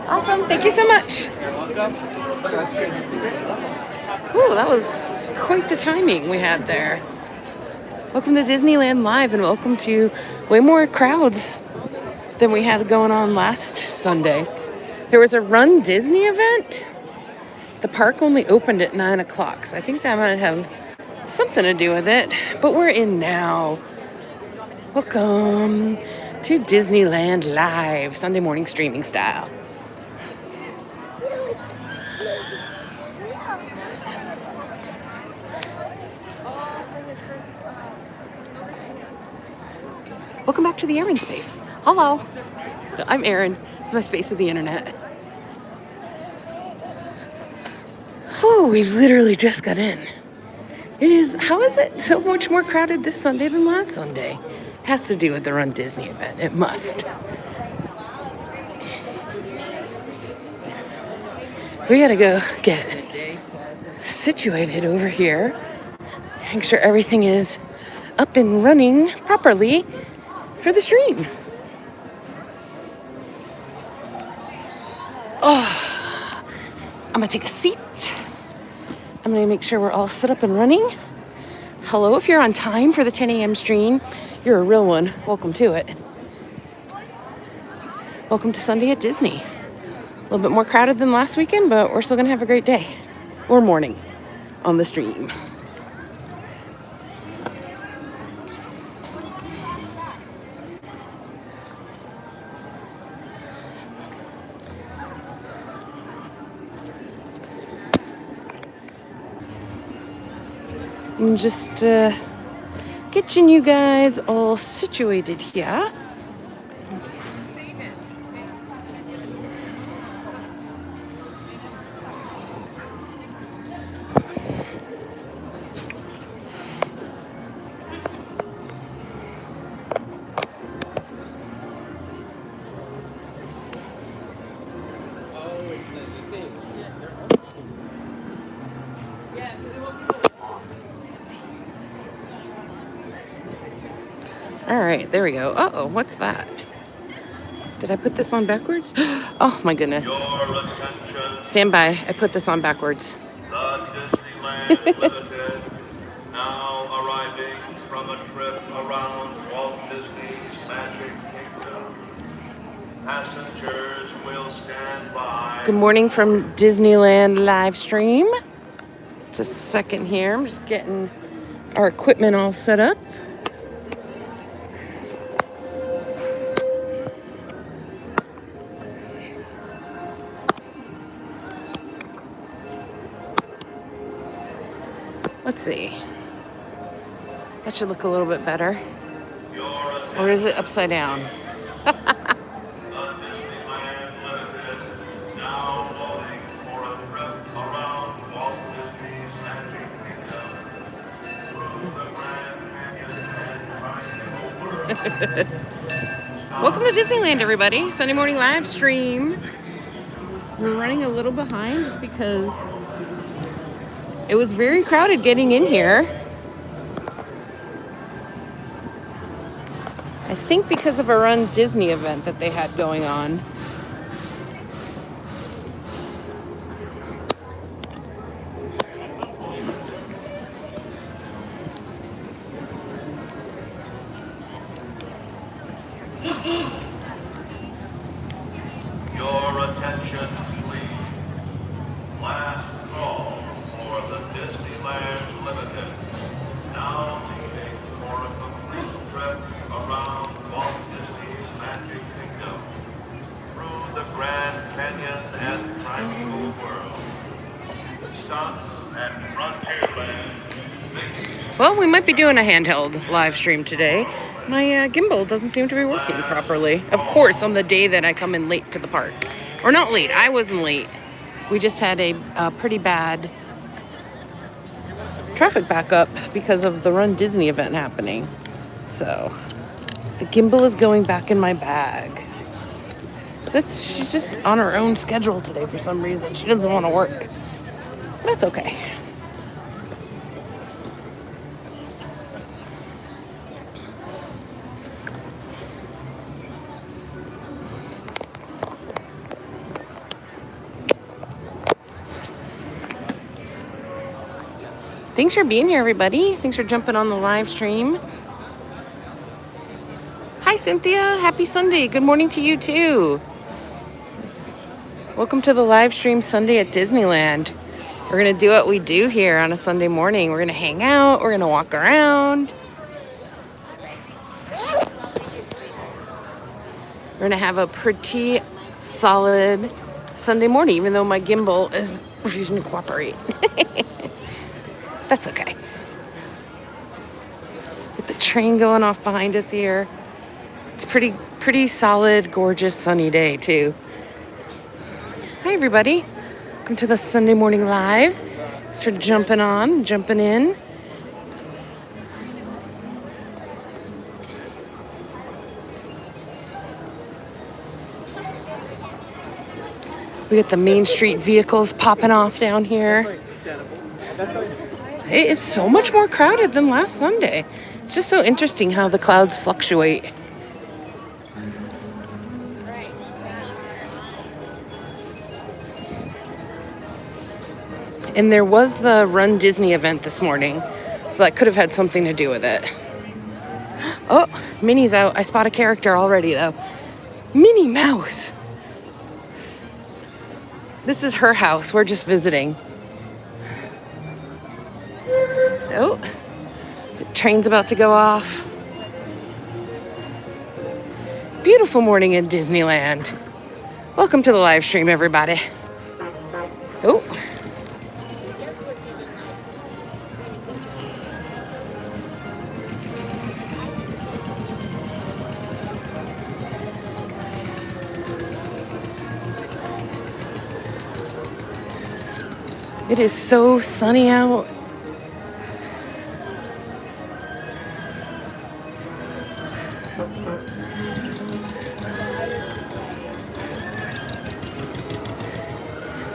Awesome. Thank you so much. Ooh, that was quite the timing we had there. Welcome to Disneyland Live and welcome to way more crowds than we had going on last Sunday. There was a Run Disney event. The park only opened at 9 o'clock, so I think that might have something to do with it. But we're in now. Welcome to Disneyland Live, Sunday morning streaming style. Welcome back to TheErinSpace. Hello. I'm Erin. It's my space of the internet. Oh, we literally just got in. How is it so much more crowded this Sunday than last Sunday? Has to do with the Run Disney event. It must. We gotta go get situated over here. Make sure everything is up and running properly for the stream. Oh, I'm gonna take a seat. I'm gonna make sure we're all set up and running. Hello, if you're on time for the 10 a.m. stream, you're a real one. Welcome to it. Welcome to Sunday at Disney. A little bit more crowded than last weekend, but we're still gonna have a great day or morning on the stream. I'm just getting you guys all situated here. All right, there we go. Uh-oh, what's that? Did I put this on backwards? Oh my goodness. Stand by. I put this on backwards. The Disneyland Limited, now arriving from a trip around Walt Disney's Magic Kingdom. Passengers will stand by. Good morning from Disneyland live stream. Just a second here. I'm just getting our equipment all set up. Let's see. That should look a little bit better. Or is it upside down? The Disneyland Limited, now loading for a trip around Walt Disney's Magic Kingdom. Through the Grand Canyon and Triangle World. Welcome to Disneyland, everybody. Sunday morning live stream. We're running a little behind just because it was very crowded getting in here. I think because of a Run Disney event that they had going on. Your attention, please. Last call for the Disneyland Limited. Now leaving for a complete trip around Walt Disney's Magic Kingdom. Through the Grand Canyon and Triangle World. Stop at Frontierland. Well, we might be doing a handheld live stream today. My gimbal doesn't seem to be working properly. Of course, on the day that I come in late to the park. Or not late, I wasn't late. We just had a pretty bad traffic backup because of the Run Disney event happening. So, the gimbal is going back in my bag. She's just on her own schedule today for some reason. She doesn't want to work. That's okay. Thanks for being here, everybody. Thanks for jumping on the live stream. Hi, Cynthia. Happy Sunday. Good morning to you, too. Welcome to the live stream Sunday at Disneyland. We're going to do what we do here on a Sunday morning. We're going to hang out. We're going to walk around. We're going to have a pretty solid Sunday morning, even though my gimbal is refusing to cooperate. That's okay. With the train going off behind us here. It's pretty solid, gorgeous, sunny day, too. Hi, everybody. Welcome to the Sunday Morning Live. Thanks for jumping in. We got the Main Street vehicles popping off down here. It is so much more crowded than last Sunday. It's just so interesting how the clouds fluctuate. And there was the Run Disney event this morning, so that could have had something to do with it. Oh, Minnie's out. I spot a character already, though. Minnie Mouse. This is her house. We're just visiting. Oh, the train's about to go off. Beautiful morning in Disneyland. Welcome to the live stream, everybody. Oh. It is so sunny out.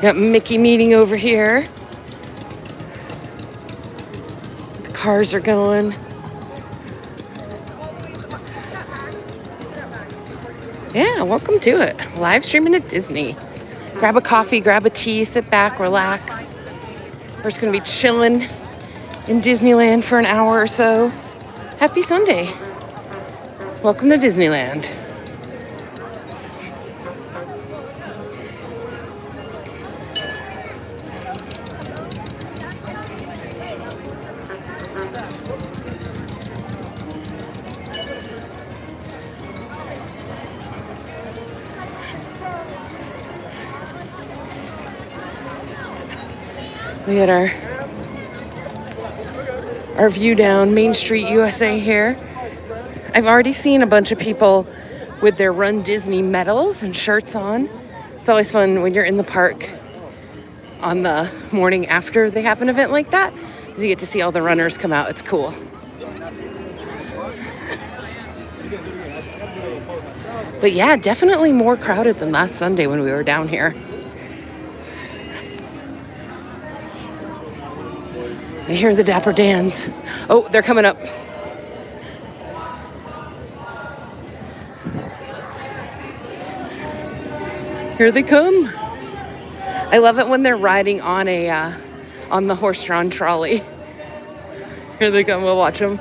Got Mickey meeting over here. The cars are going. Yeah, welcome to it. Live streaming at Disney. Grab a coffee, grab a tea, sit back, relax. We're just going to be chilling in Disneyland for an hour or so. Happy Sunday. Welcome to Disneyland. We got our view down Main Street, USA here. I've already seen a bunch of people with their Run Disney medals and shirts on. It's always fun when you're in the park on the morning after they have an event like that, because you get to see all the runners come out. It's cool. But yeah, definitely more crowded than last Sunday when we were down here. I hear the Dapper Dans. Oh, they're coming up. Here they come. I love it when they're riding on on the horse-drawn trolley. Here they come. We'll watch them.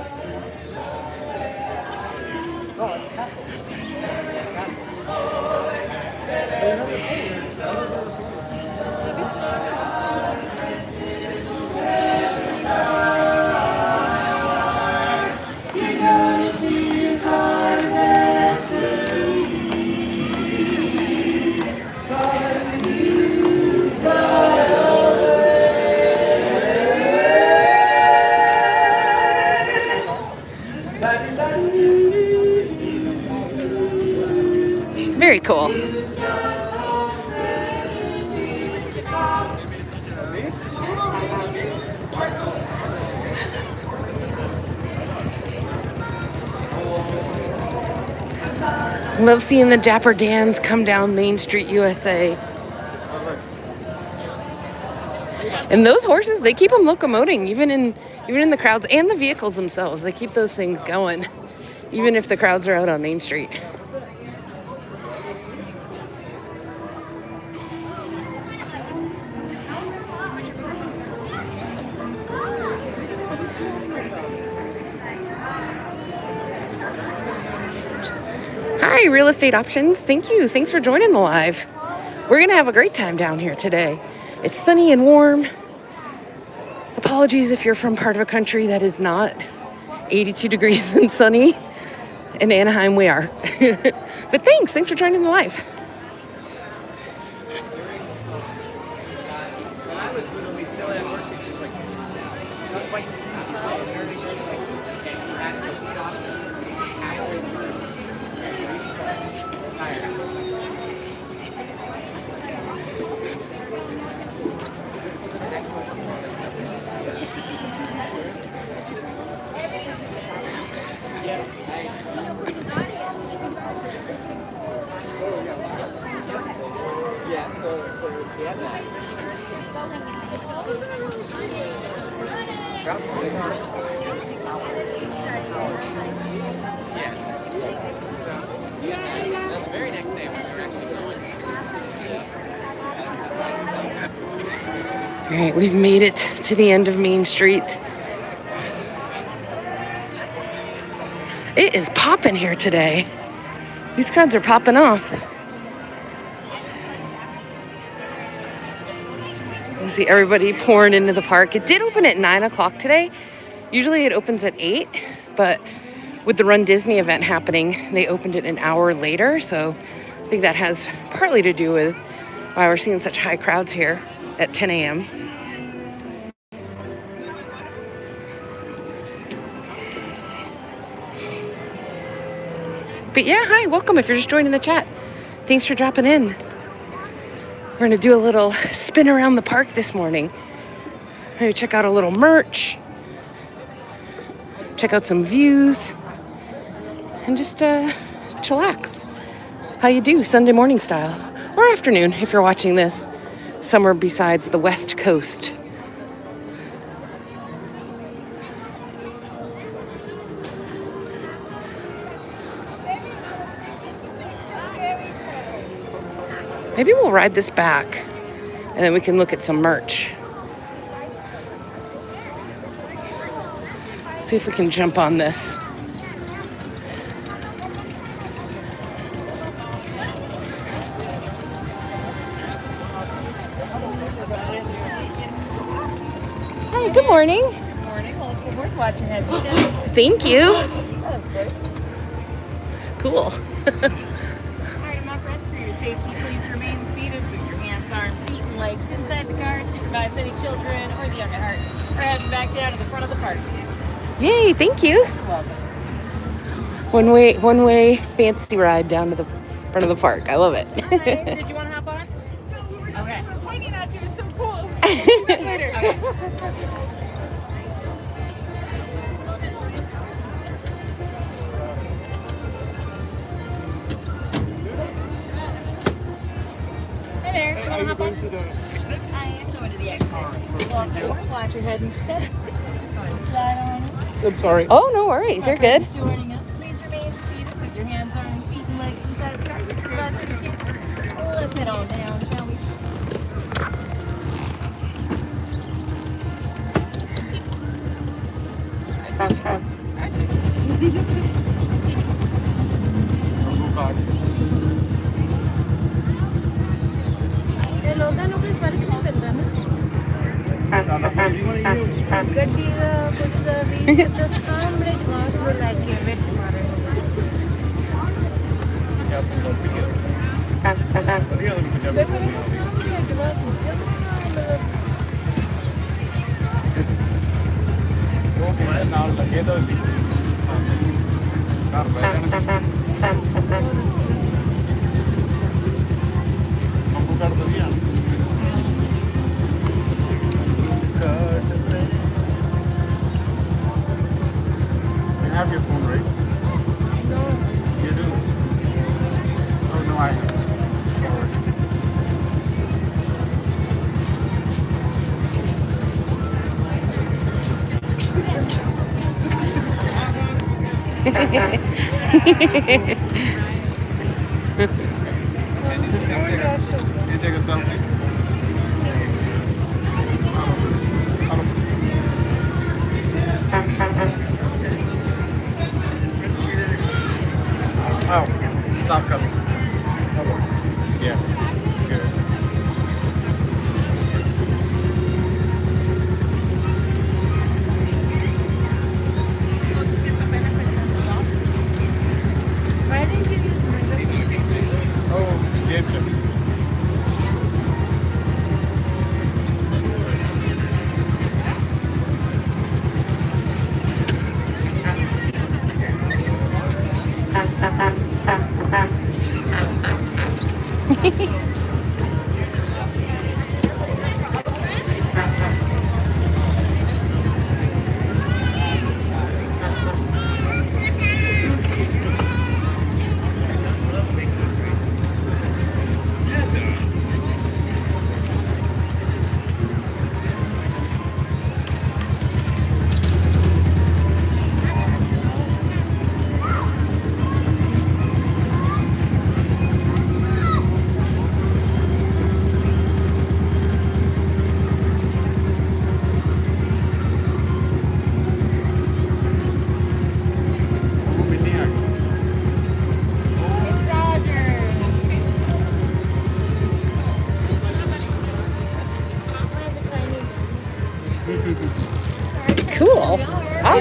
Very cool. Love seeing the Dapper Dans come down Main Street, USA. And those horses, they keep them locomoting, even in the crowds and the vehicles themselves. They keep those things going, even if the crowds are out on Main Street. Hi, Real Estate Options. Thank you. Thanks for joining the live. We're going to have a great time down here today. It's sunny and warm. Apologies if you're from part of a country that is not 82 degrees and sunny. In Anaheim, we are. But thanks for joining the live. All right, we've made it to the end of Main Street. It is popping here today. These crowds are popping off. You see everybody pouring into the park. It did open at 9 o'clock today. Usually it opens at 8, but with the Run Disney event happening, they opened it an hour later. So I think that has partly to do with why we're seeing such high crowds here at 10 a.m. But yeah, hi, welcome if you're just joining the chat. Thanks for dropping in. We're going to do a little spin around the park this morning. Maybe check out a little merch. Check out some views. And just chillax. How you do, Sunday morning style. Or afternoon if you're watching this somewhere besides the West Coast. Maybe we'll ride this back and then we can look at some merch. See if we can jump on this. Hi, good morning. Good morning. Well, good work watching head. Thank you. Oh, of course. Cool. All right, I'm not friends. For your safety, please remain seated with your hands, arms, feet, and legs inside the car. Supervise any children or the young at heart, or head back down to the front of the park. Yay, thank you. You're welcome. One way fancy ride down to the front of the park. I love it. All right. Did you want to hop on? No, we were pointing at you. It's so cool. Later. Okay. Hey there. Do you want to hop on? I am going to the exit. Walk forward, watch your head instead. Slide on it. I'm sorry. Oh, no worries. You're good. Friends joining us, please remain seated with your hands, arms, feet, and legs inside the car. Supervise any kids. Let's head on down, shall we? You have your phone, right? No. You do? Oh, no, I haven't. Can you take a selfie? Oh, stop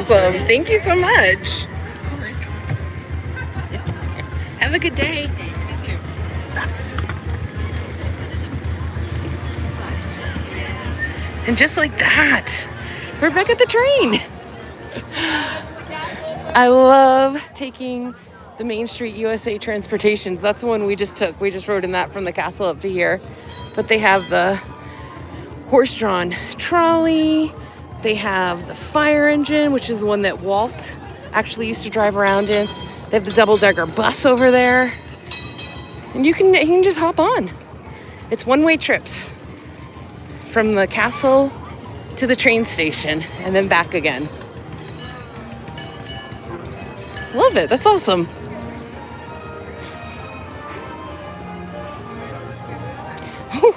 awesome. Thank you so much. Of course. Have a good day. Thanks, you too. And just like that, we're back at the train. I love taking the Main Street USA Transportations. That's the one we just took. We just rode in that from the castle up to here. But they have the horse-drawn trolley. They have the fire engine, which is the one that Walt actually used to drive around in. They have the double-decker bus over there. And you can just hop on. It's one-way trips from the castle to the train station and then back again. Love it. That's awesome.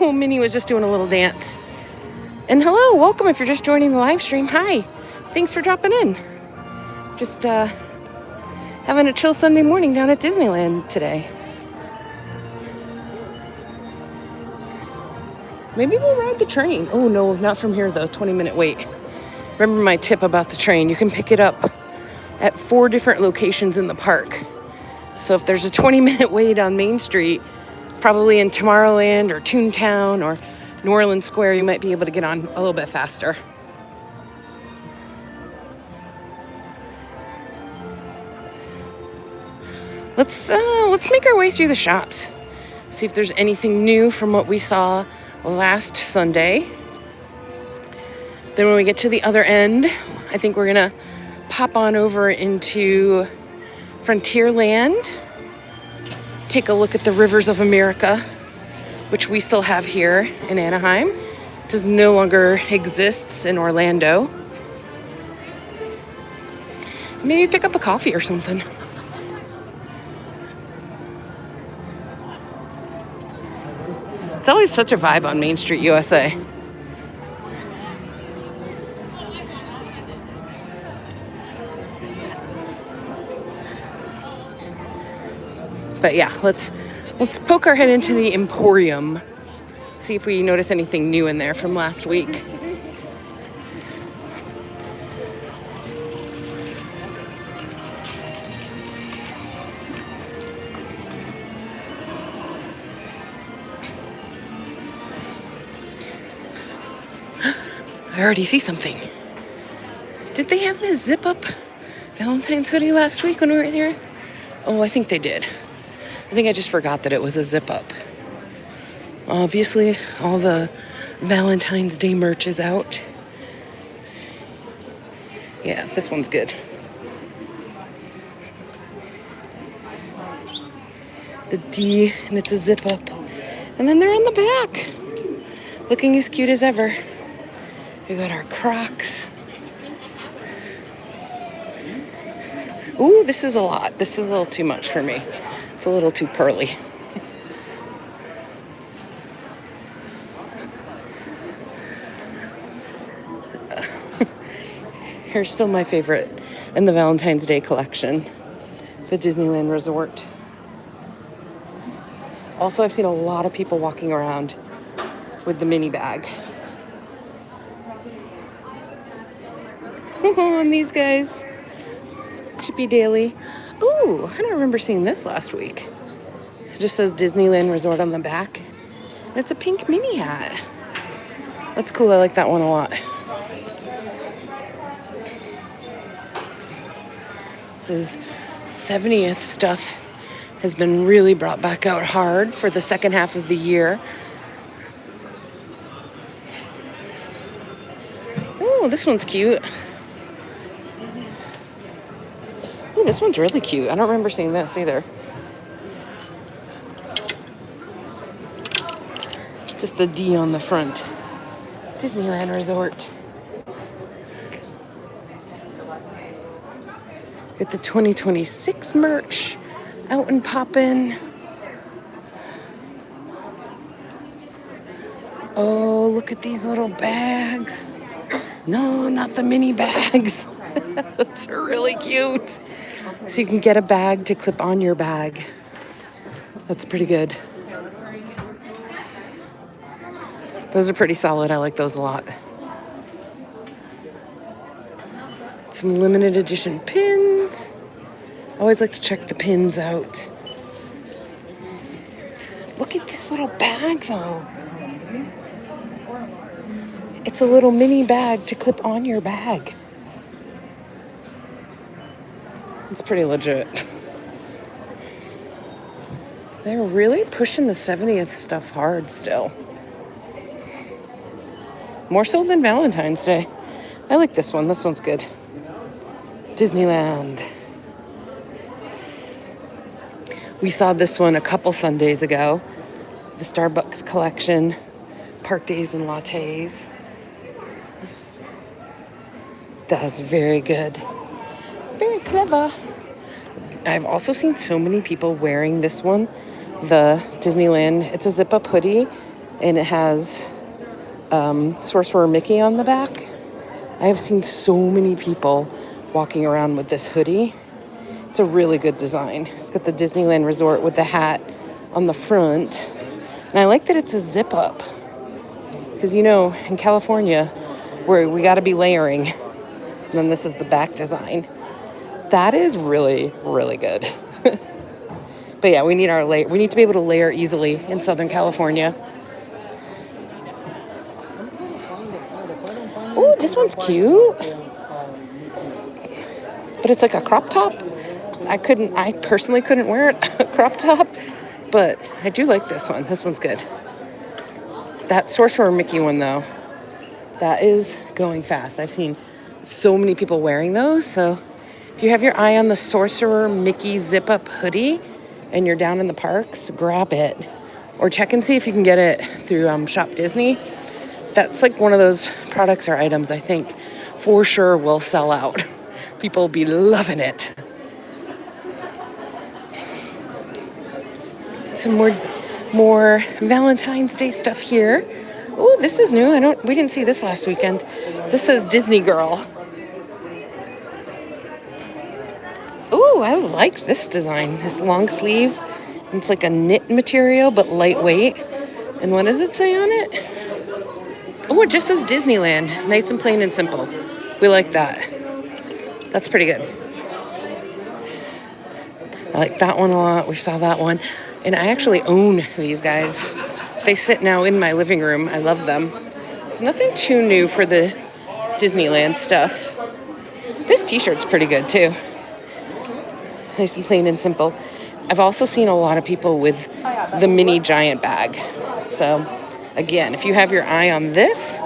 Oh, Minnie was just doing a little dance. And hello, welcome if you're just joining the live stream. Hi. Thanks for dropping in. Just having a chill Sunday morning down at Disneyland today. Maybe we'll ride the train. Oh no, not from here though. 20-minute wait. Remember my tip about the train. You can pick it up at 4 different locations in the park. So if there's a 20-minute wait on Main Street, probably in Tomorrowland or Toontown or New Orleans Square, you might be able to get on a little bit faster. Let's make our way through the shops. See if there's anything new from what we saw last Sunday. Then when we get to the other end, I think we're gonna pop on over into Frontierland, take a look at the Rivers of America, which we still have here in Anaheim. It does no longer exists in Orlando. Maybe pick up a coffee or something. It's always such a vibe on Main Street USA. But yeah, let's poke our head into the Emporium. See if we notice anything new in there from last week. I already see something. Did they have the zip-up Valentine's hoodie last week when we were here? Oh, I think they did. I think I just forgot that it was a zip-up. Obviously, all the Valentine's Day merch is out. Yeah, this one's good. The D, and it's a zip-up. And then they're on the back, looking as cute as ever. We got our Crocs. Ooh, this is a lot. This is a little too much for me. It's a little too pearly. Here's still my favorite in the Valentine's Day collection, the Disneyland Resort. Also, I've seen a lot of people walking around with the mini bag. And these guys. Chippy Daily. Ooh, I don't remember seeing this last week. It just says Disneyland Resort on the back. And it's a pink mini hat. That's cool. I like that one a lot. It says 70th stuff has been really brought back out hard for the second half of the year. Ooh, this one's cute. Ooh, this one's really cute. I don't remember seeing this either. Just the D on the front. Disneyland Resort. Get the 2026 merch out and poppin'. Oh, look at these little bags. No, not the mini bags. Those are really cute. So you can get a bag to clip on your bag. That's pretty good. Those are pretty solid. I like those a lot. It's Some limited edition pins. I always like to check the pins out. Look at this little bag though. It's a little mini bag to clip on your bag. It's pretty legit. They're really pushing the 70th stuff hard still. More so than Valentine's Day. I like this one. This one's good. Disneyland. We saw this one a couple Sundays ago. The Starbucks collection. Park Days and Lattes. That's very good. Very clever. I've also seen so many people wearing this one. The Disneyland. It's a zip-up hoodie. And it has Sorcerer Mickey on the back. I have seen so many people walking around with this hoodie. It's a really good design. It's got the Disneyland Resort with the hat on the front. And I like that it's a zip up. Because, you know, in California, where we got to be layering. And then this is the back design. That is really, really good. But yeah, we need to be able to layer easily in Southern California. Oh, this one's cute. But it's like a crop top. I personally couldn't wear it, a crop top. But I do like this one. This one's good. That Sorcerer Mickey one, though, that is going fast. I've seen so many people wearing those. So if you have your eye on the Sorcerer Mickey zip-up hoodie and you're down in the parks, grab it. Or check and see if you can get it through Shop Disney. That's like one of those products or items I think for sure will sell out. People will be loving it. Some more Valentine's Day stuff here. Oh, this is new. We didn't see this last weekend. This says Disney Girl. Oh, I like this design. This long sleeve. It's like a knit material, but lightweight. And what does it say on it? Oh, it just says Disneyland. Nice and plain and simple. We like that. That's pretty good. I like that one a lot. We saw that one. And I actually own these guys. They sit now in my living room. I love them. It's nothing too new for the Disneyland stuff. This t-shirt's pretty good too. Nice and plain and simple. I've also seen a lot of people with the mini giant bag. So again, if you have your eye on this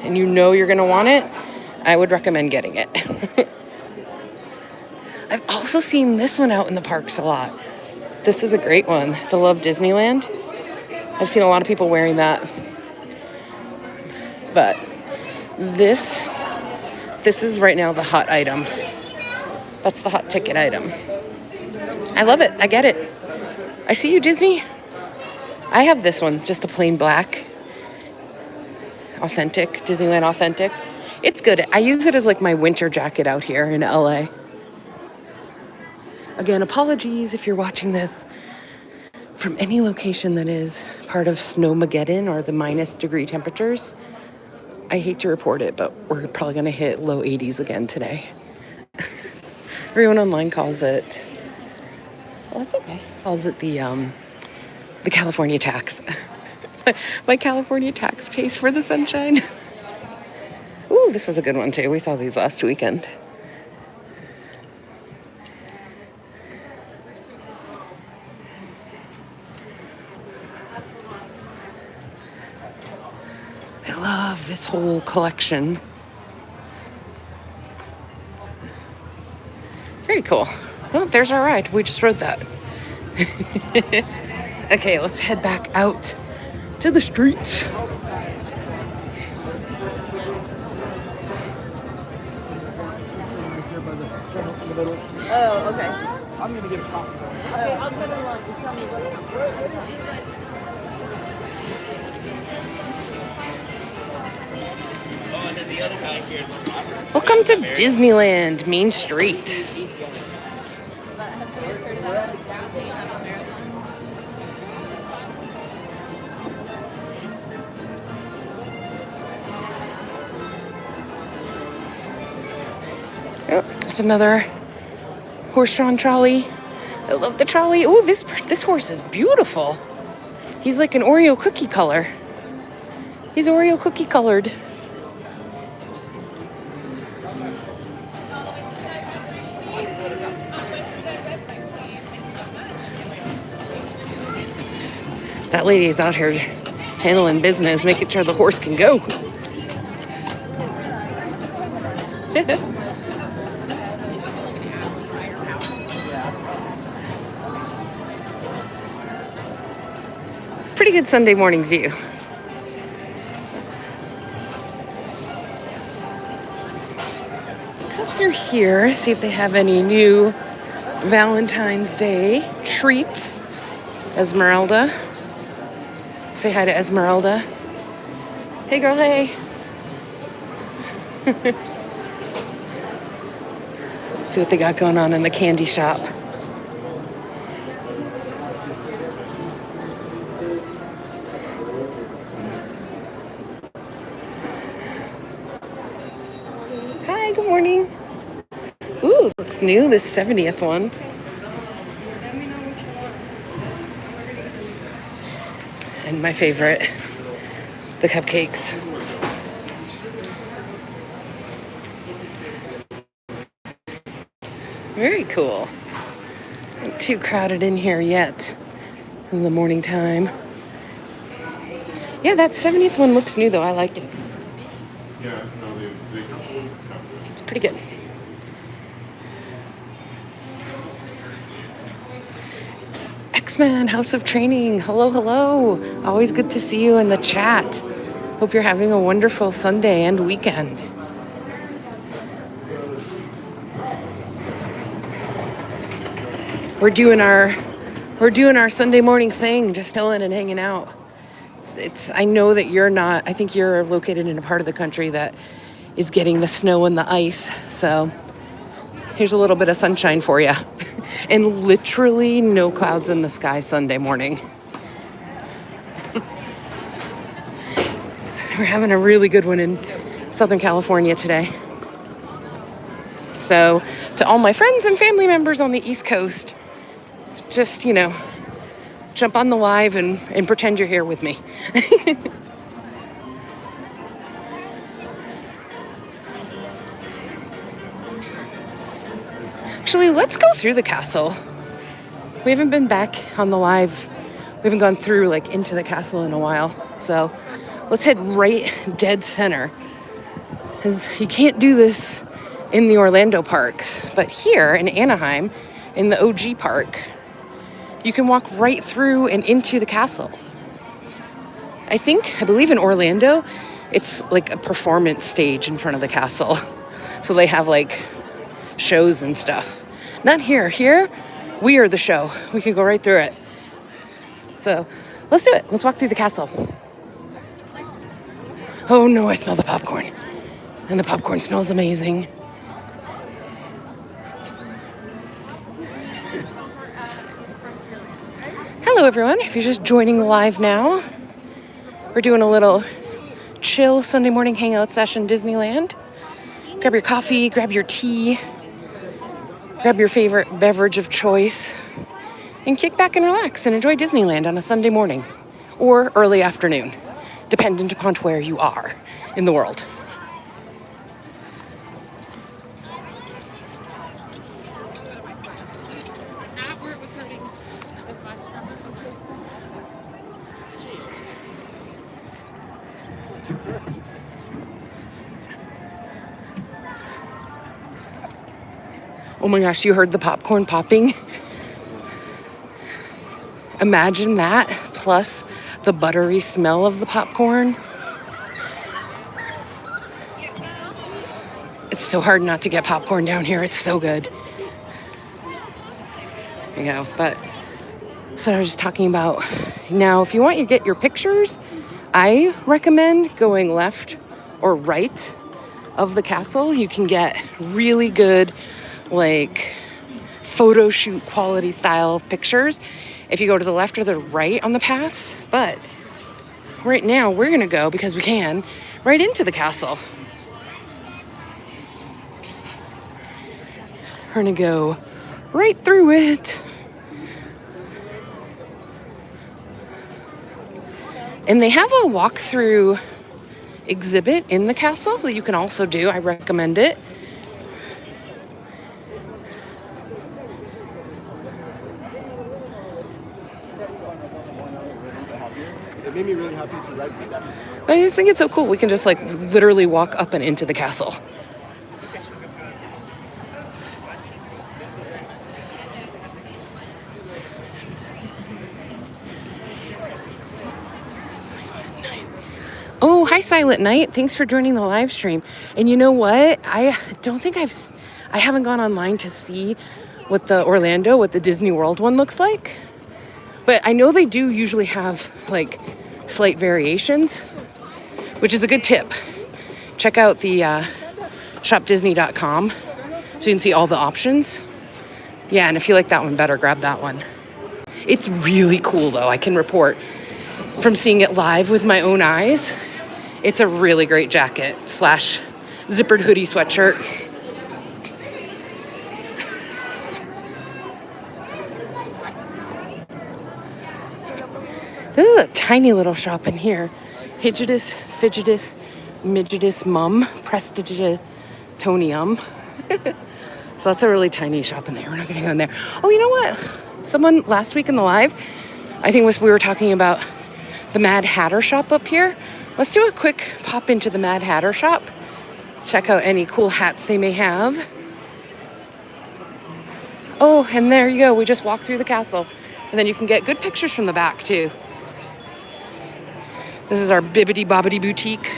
and you know you're going to want it, I would recommend getting it. I've also seen this one out in the parks a lot. This is a great one. The Love Disneyland. I've seen a lot of people wearing that. But this is right now the hot item. That's the hot ticket item. I love it. I get it. I see you, Disney. I have this one, just a plain black. Authentic, Disneyland Authentic. It's good. I use it as like my winter jacket out here in LA. Again, apologies if you're watching this from any location that is part of Snowmageddon or the minus degree temperatures. I hate to report it, but we're probably going to hit low 80s again today. Everyone online calls it, well, it's okay. Calls it the California tax. My California tax pays for the sunshine. Ooh, this is a good one too. We saw these last weekend. I love this whole collection. Very cool. Oh, there's our ride. We just rode that. Okay, let's head back out to the streets. Oh, okay. I'm gonna get a coffee. Okay, I'll get a lunch. Tell me what. Welcome to Disneyland Main Street. There's another horse-drawn trolley. I love the trolley. Oh, this horse is beautiful. He's like an Oreo cookie color. He's Oreo cookie colored. That lady is out here handling business, making sure the horse can go. Pretty good Sunday morning view. Let's cut through here, see if they have any new Valentine's Day treats. Esmeralda. Say hi to Esmeralda. Hey girl, hey. See what they got going on in the candy shop. Hi, good morning. Ooh, looks new, this 70th one. And my favorite, the cupcakes. Very cool. Not too crowded in here yet in the morning time. Yeah, that 70th one looks new though. I like it. Yeah, no, they It's pretty good. X-Men House of Training. Hello, hello. Always good to see you in the chat. Hope you're having a wonderful Sunday and weekend. We're doing our Sunday morning thing, just chilling and hanging out. I know that you're not. I think you're located in a part of the country that is getting the snow and the ice. So here's a little bit of sunshine for you. And literally no clouds in the sky Sunday morning. We're having a really good one in Southern California today. So to all my friends and family members on the East Coast, just, jump on the live and pretend you're here with me. Actually, let's go through the castle. We haven't been back on the live. We haven't gone through into the castle in a while. So let's head right dead center. Because you can't do this in the Orlando parks. But here in Anaheim, in the OG park, you can walk right through and into the castle. I believe in Orlando, it's like a performance stage in front of the castle. So they have shows and stuff. Not here. Here, we are the show. We can go right through it. So let's do it. Let's walk through the castle. Oh no, I smell the popcorn. And the popcorn smells amazing. Hello everyone, if you're just joining live now, we're doing a little chill Sunday morning hangout session Disneyland. Grab your coffee, grab your tea, grab your favorite beverage of choice, and kick back and relax and enjoy Disneyland on a Sunday morning or early afternoon, dependent upon where you are in the world. Oh my gosh, you heard the popcorn popping? Imagine that, plus the buttery smell of the popcorn. It's so hard not to get popcorn down here. It's so good. But so I was just talking about. Now, if you want to get your pictures, I recommend going left or right of the castle. You can get really good photo shoot quality style pictures if you go to the left or the right on the paths. But right now we're gonna go, because we can, right into the castle. We're gonna go right through it. And they have a walkthrough exhibit in the castle that you can also do. I recommend it. It made me really happy to write that. But I just think it's so cool. We can just like literally walk up and into the castle. Oh, hi Silent Night. Thanks for joining the live stream. And you know what? I haven't gone online to see what the Disney World one looks like. But I know they do usually have like slight variations, which is a good tip. Check out the shopdisney.com so you can see all the options. Yeah, and if you like that one better, grab that one. It's really cool though, I can report from seeing it live with my own eyes. It's a really great jacket / zippered hoodie sweatshirt. This is a tiny little shop in here. Hidgetus, fidgetus, midgetus, mum, prestigitatonium. So that's a really tiny shop in there. We're not gonna go in there. Oh, you know what? Someone last week in the live, I think we were talking about the Mad Hatter shop up here. Let's do a quick pop into the Mad Hatter shop. Check out any cool hats they may have. Oh, and there you go. We just walked through the castle. And then you can get good pictures from the back too. This is our Bibbidi Bobbidi boutique.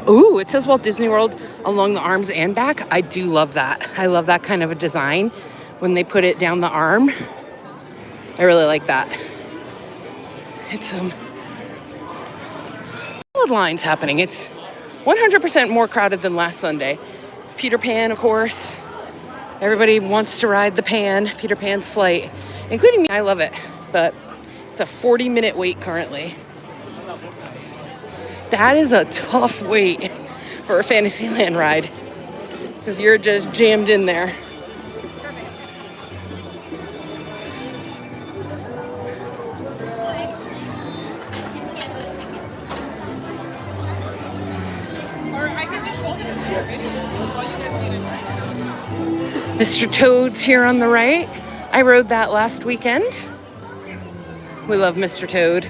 Ooh, it says Walt Disney World along the arms and back. I do love that. I love that kind of a design when they put it down the arm. I really like that. It's solid lines happening. It's 100% more crowded than last Sunday. Peter Pan, of course. Everybody wants to ride the Pan, Peter Pan's flight, including me. I love it, but it's a 40-minute wait currently. That is a tough wait for a Fantasyland ride because you're just jammed in there. Mr. Toad's here on the right. I rode that last weekend. We love Mr. Toad.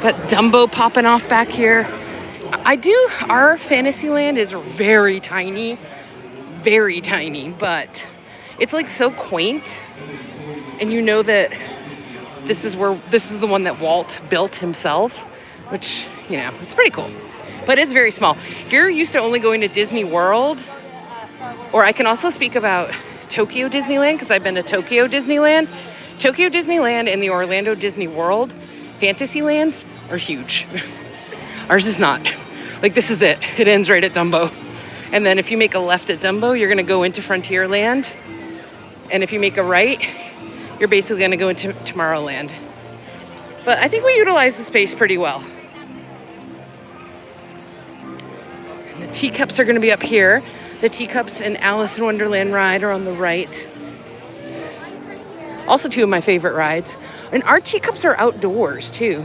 Got Dumbo popping off back here. Our Fantasyland is very tiny, but it's like so quaint. And you know that this is the one that Walt built himself, which, you know, it's pretty cool. But it's very small. If you're used to only going to Disney World, or I can also speak about Tokyo Disneyland, because I've been to Tokyo Disneyland. Tokyo Disneyland and the Orlando Disney World Fantasylands are huge. Ours is not. Like, this is it. It ends right at Dumbo. And then if you make a left at Dumbo, you're going to go into Frontierland. And if you make a right, you're basically going to go into Tomorrowland. But I think we utilize the space pretty well. And the teacups are going to be up here. The teacups and Alice in Wonderland ride are on the right. Also two of my favorite rides. And our teacups are outdoors too.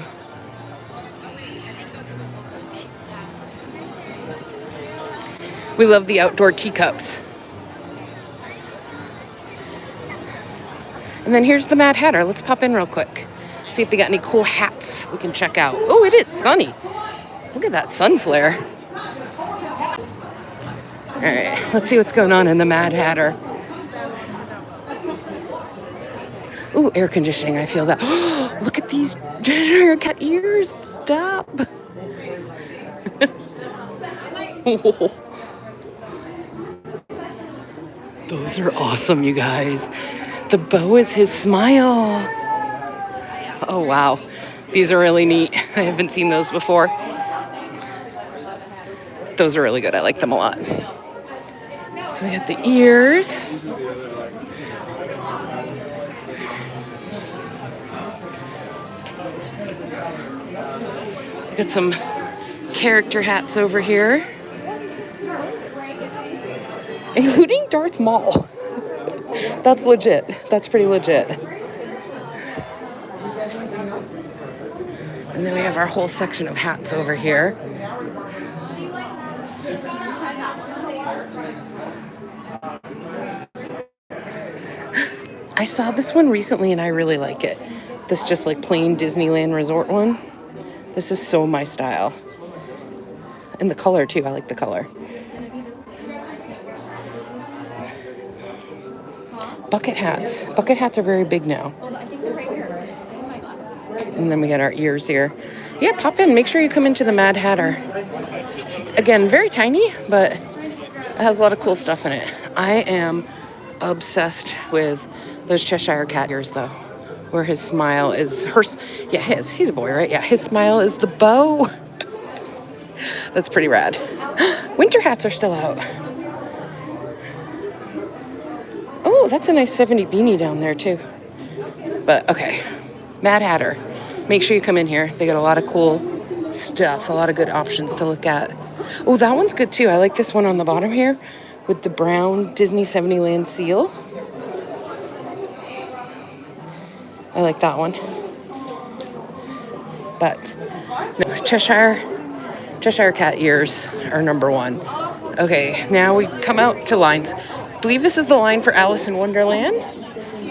We love the outdoor teacups. And then here's the Mad Hatter. Let's pop in real quick. See if they got any cool hats we can check out. Oh, it is sunny. Look at that sun flare. All right, let's see what's going on in the Mad Hatter. Ooh, air conditioning, I feel that. Look at these cut ears, stop. Those are awesome, you guys. The bow is his smile. Oh, wow. These are really neat. I haven't seen those before. Those are really good. I like them a lot. So we got the ears. Got some character hats over here, including Darth Maul. That's legit. That's pretty legit. And then we have our whole section of hats over here. I saw this one recently and I really like it. This just like plain Disneyland resort one. This is so my style. And the color too, I like the color. Bucket hats. Bucket hats are very big now. And then we got our ears here. Yeah, pop in. Make sure you come into the Mad Hatter. It's, again, very tiny, but it has a lot of cool stuff in it. I am obsessed with those Cheshire Cat ears, though, where his smile is he's a boy, right? Yeah, his smile is the bow. That's pretty rad. Winter hats are still out. Oh, that's a nice 70 beanie down there, too. But, okay, Mad Hatter. Make sure you come in here. They got a lot of cool stuff, a lot of good options to look at. Oh, that one's good, too. I like this one on the bottom here with the brown Disney 70land seal. I like that one. But no, Cheshire Cat ears are number one. Okay, now we come out to lines. I believe this is the line for Alice in Wonderland.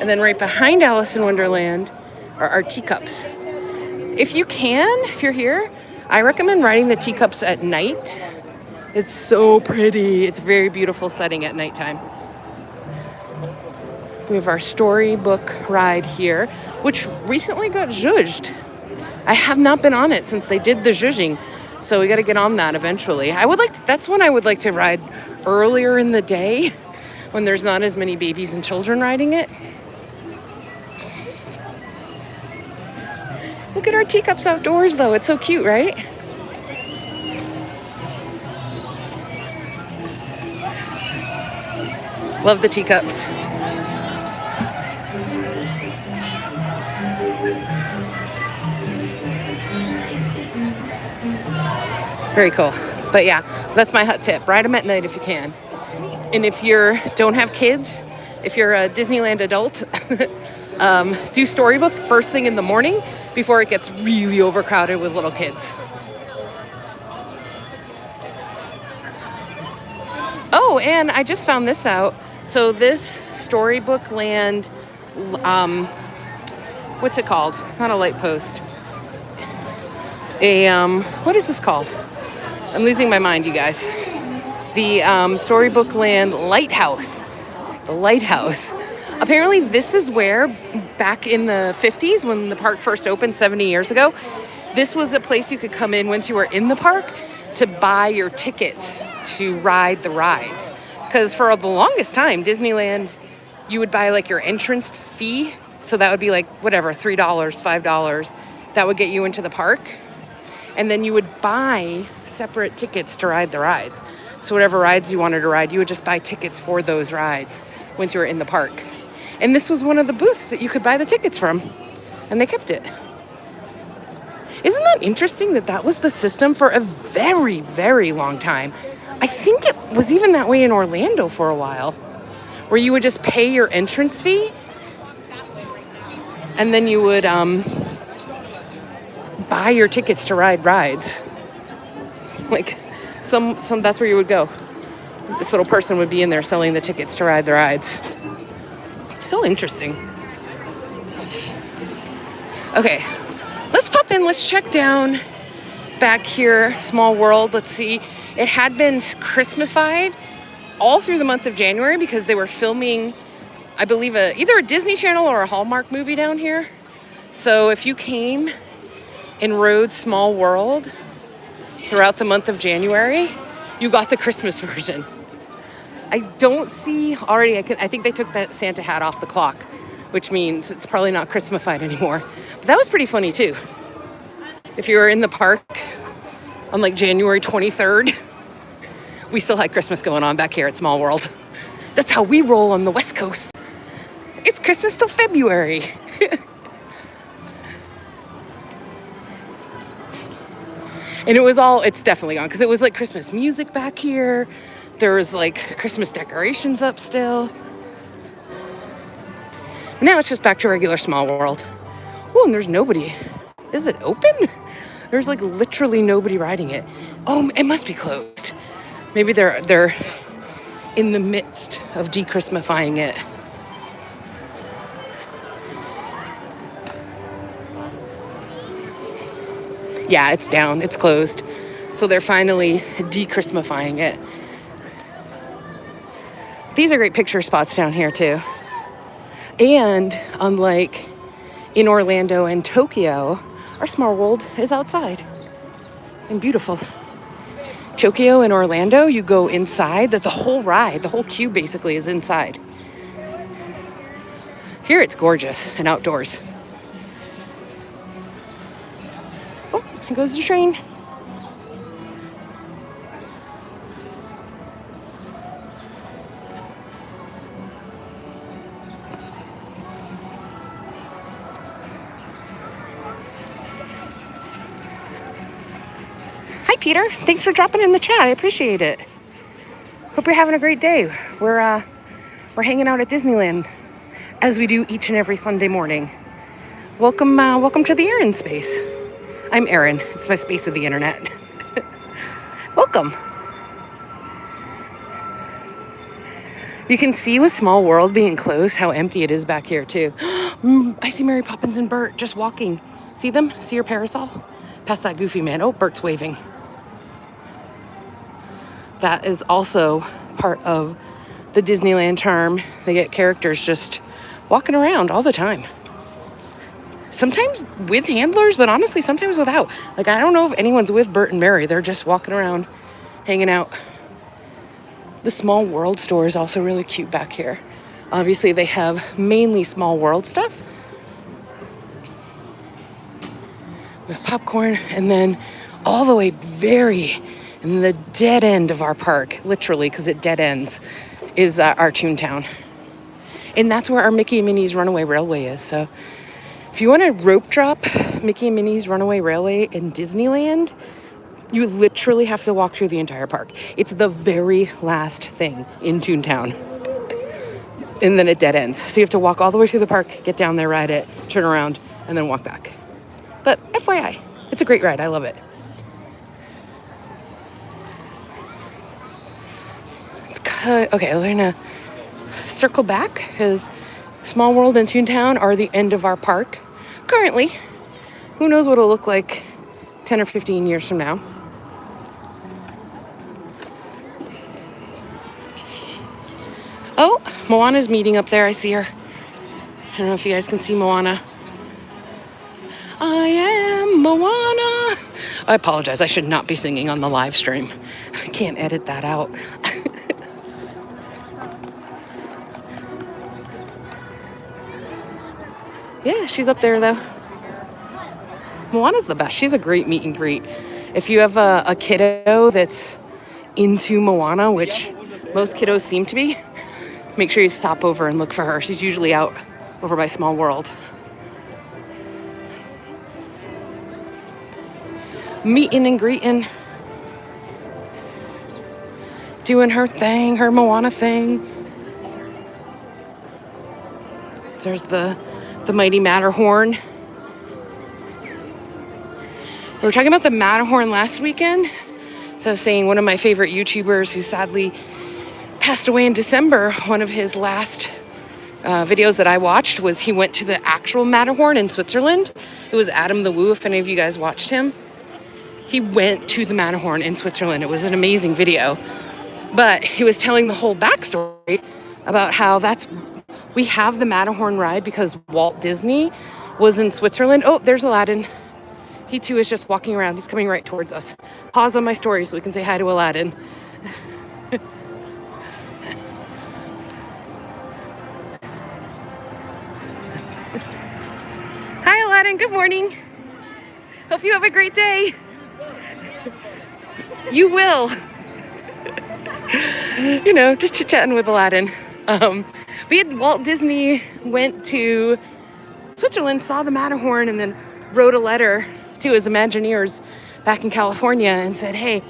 And then right behind Alice in Wonderland are our teacups. If you can, if you're here, I recommend riding the teacups at night. It's so pretty. It's a very beautiful setting at nighttime. We have our storybook ride here, which recently got zhuzhed. I have not been on it since they did the zhuzhing, so we got to get on that eventually. That's one I would like to ride earlier in the day when there's not as many babies and children riding it. Look at our teacups outdoors, though. It's so cute, right? Love the teacups. Very cool. But yeah, that's my hot tip. Ride them at night if you can. And if you don't have kids, if you're a Disneyland adult, do Storybook first thing in the morning before it gets really overcrowded with little kids. Oh, and I just found this out. So this Storybook Land, what's it called? Not a light post. What is this called? I'm losing my mind, you guys. The Storybook Land Lighthouse. The lighthouse. Apparently this is where, back in the 50s when the park first opened 70 years ago, this was a place you could come in once you were in the park to buy your tickets to ride the rides. Because for the longest time, Disneyland, you would buy like your entrance fee. So that would be like, whatever, $3, $5. That would get you into the park. And then you would buy separate tickets to ride the rides. So whatever rides you wanted to ride, you would just buy tickets for those rides once you were in the park. And this was one of the booths that you could buy the tickets from. And they kept it. Isn't that interesting that that was the system for a very, very long time? I think it was even that way in Orlando for a while, where you would just pay your entrance fee and then you would buy your tickets to ride rides. Like some that's where you would go. This little person would be in there selling the tickets to ride the rides. So interesting. Okay, let's pop in. Let's check down back here. Small World. Let's see. It had been Christmasified all through the month of January because they were filming, I believe, either a Disney Channel or a Hallmark movie down here. So if you came and rode Small World throughout the month of January, you got the Christmas version. I don't see already. I think they took that Santa hat off the clock, which means it's probably not Christmasified anymore. But that was pretty funny too. If you were in the park on like January 23rd, we still had Christmas going on back here at Small World. That's how we roll on the West Coast. It's Christmas till February. And it was all, it's definitely gone because it was like Christmas music back here. There was like Christmas decorations up still. Now it's just back to regular Small World. Oh, and there's nobody. Is it open? There's like literally nobody riding it. Oh, it must be closed. Maybe they're in the midst of de-Christmifying it. Yeah, it's down. It's closed. So they're finally de-Christmifying it. These are great picture spots down here too. And unlike in Orlando and Tokyo, our Small World is outside and beautiful. Tokyo and Orlando, you go inside. That the whole ride, the whole queue basically is inside. Here it's gorgeous and outdoors. Oh, here goes the train. Hi, Peter. Thanks for dropping in the chat. I appreciate it. Hope you're having a great day. We're hanging out at Disneyland as we do each and every Sunday morning. Welcome to TheErinSpace. I'm Erin. It's my space of the internet. Welcome. You can see with Small World being closed how empty it is back here too. I see Mary Poppins and Bert just walking. See them? See your parasol? Past that goofy man. Oh, Bert's waving. That is also part of the Disneyland charm. They get characters just walking around all the time. Sometimes with handlers, but honestly, sometimes without. Like, I don't know if anyone's with Bert and Mary. They're just walking around, hanging out. The Small World store is also really cute back here. Obviously, they have mainly Small World stuff. We have popcorn, and then all the way very in the dead end of our park, literally, because it dead ends, is our Toontown. And that's where our Mickey and Minnie's Runaway Railway is. So if you want to rope drop Mickey and Minnie's Runaway Railway in Disneyland, you literally have to walk through the entire park. It's the very last thing in Toontown. And then it dead ends. So you have to walk all the way through the park, get down there, ride it, turn around, and then walk back. But FYI, it's a great ride. I love it. Okay, we're gonna circle back because Small World and Toontown are the end of our park. Currently, who knows what it'll look like 10 or 15 years from now. Oh, Moana's meeting up there. I see her. I don't know if you guys can see Moana. I am Moana. I apologize. I should not be singing on the live stream. I can't edit that out. Yeah, she's up there though. Moana's the best. She's a great meet and greet. If you have a kiddo that's into Moana, which most kiddos seem to be, make sure you stop over and look for her. She's usually out over by Small World. Meeting and greeting. Doing her thing, her Moana thing. There's the mighty Matterhorn. We were talking about the Matterhorn last weekend. So I was saying one of my favorite YouTubers who sadly passed away in December, one of his last videos that I watched was he went to the actual Matterhorn in Switzerland. It was Adam the Woo, if any of you guys watched him. He went to the Matterhorn in Switzerland. It was an amazing video. But he was telling the whole backstory about how we have the Matterhorn ride because Walt Disney was in Switzerland. Oh, there's Aladdin. He too is just walking around. He's coming right towards us. Pause on my story so we can say hi to Aladdin. Hi, Aladdin. Good morning. Hope you have a great day. You will. You know, just chit-chatting with Aladdin. We had Walt Disney went to Switzerland, saw the Matterhorn, and then wrote a letter to his Imagineers back in California and said, hey,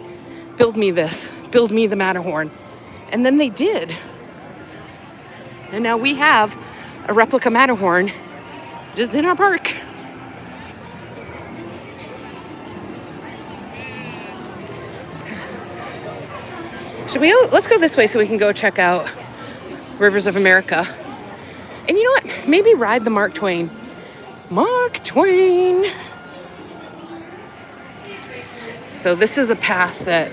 build me this, build me the Matterhorn. And then they did. And now we have a replica Matterhorn just in our park. Let's go this way so we can go check out Rivers of America. And you know what? Maybe ride the Mark Twain. Mark Twain. So this is a path that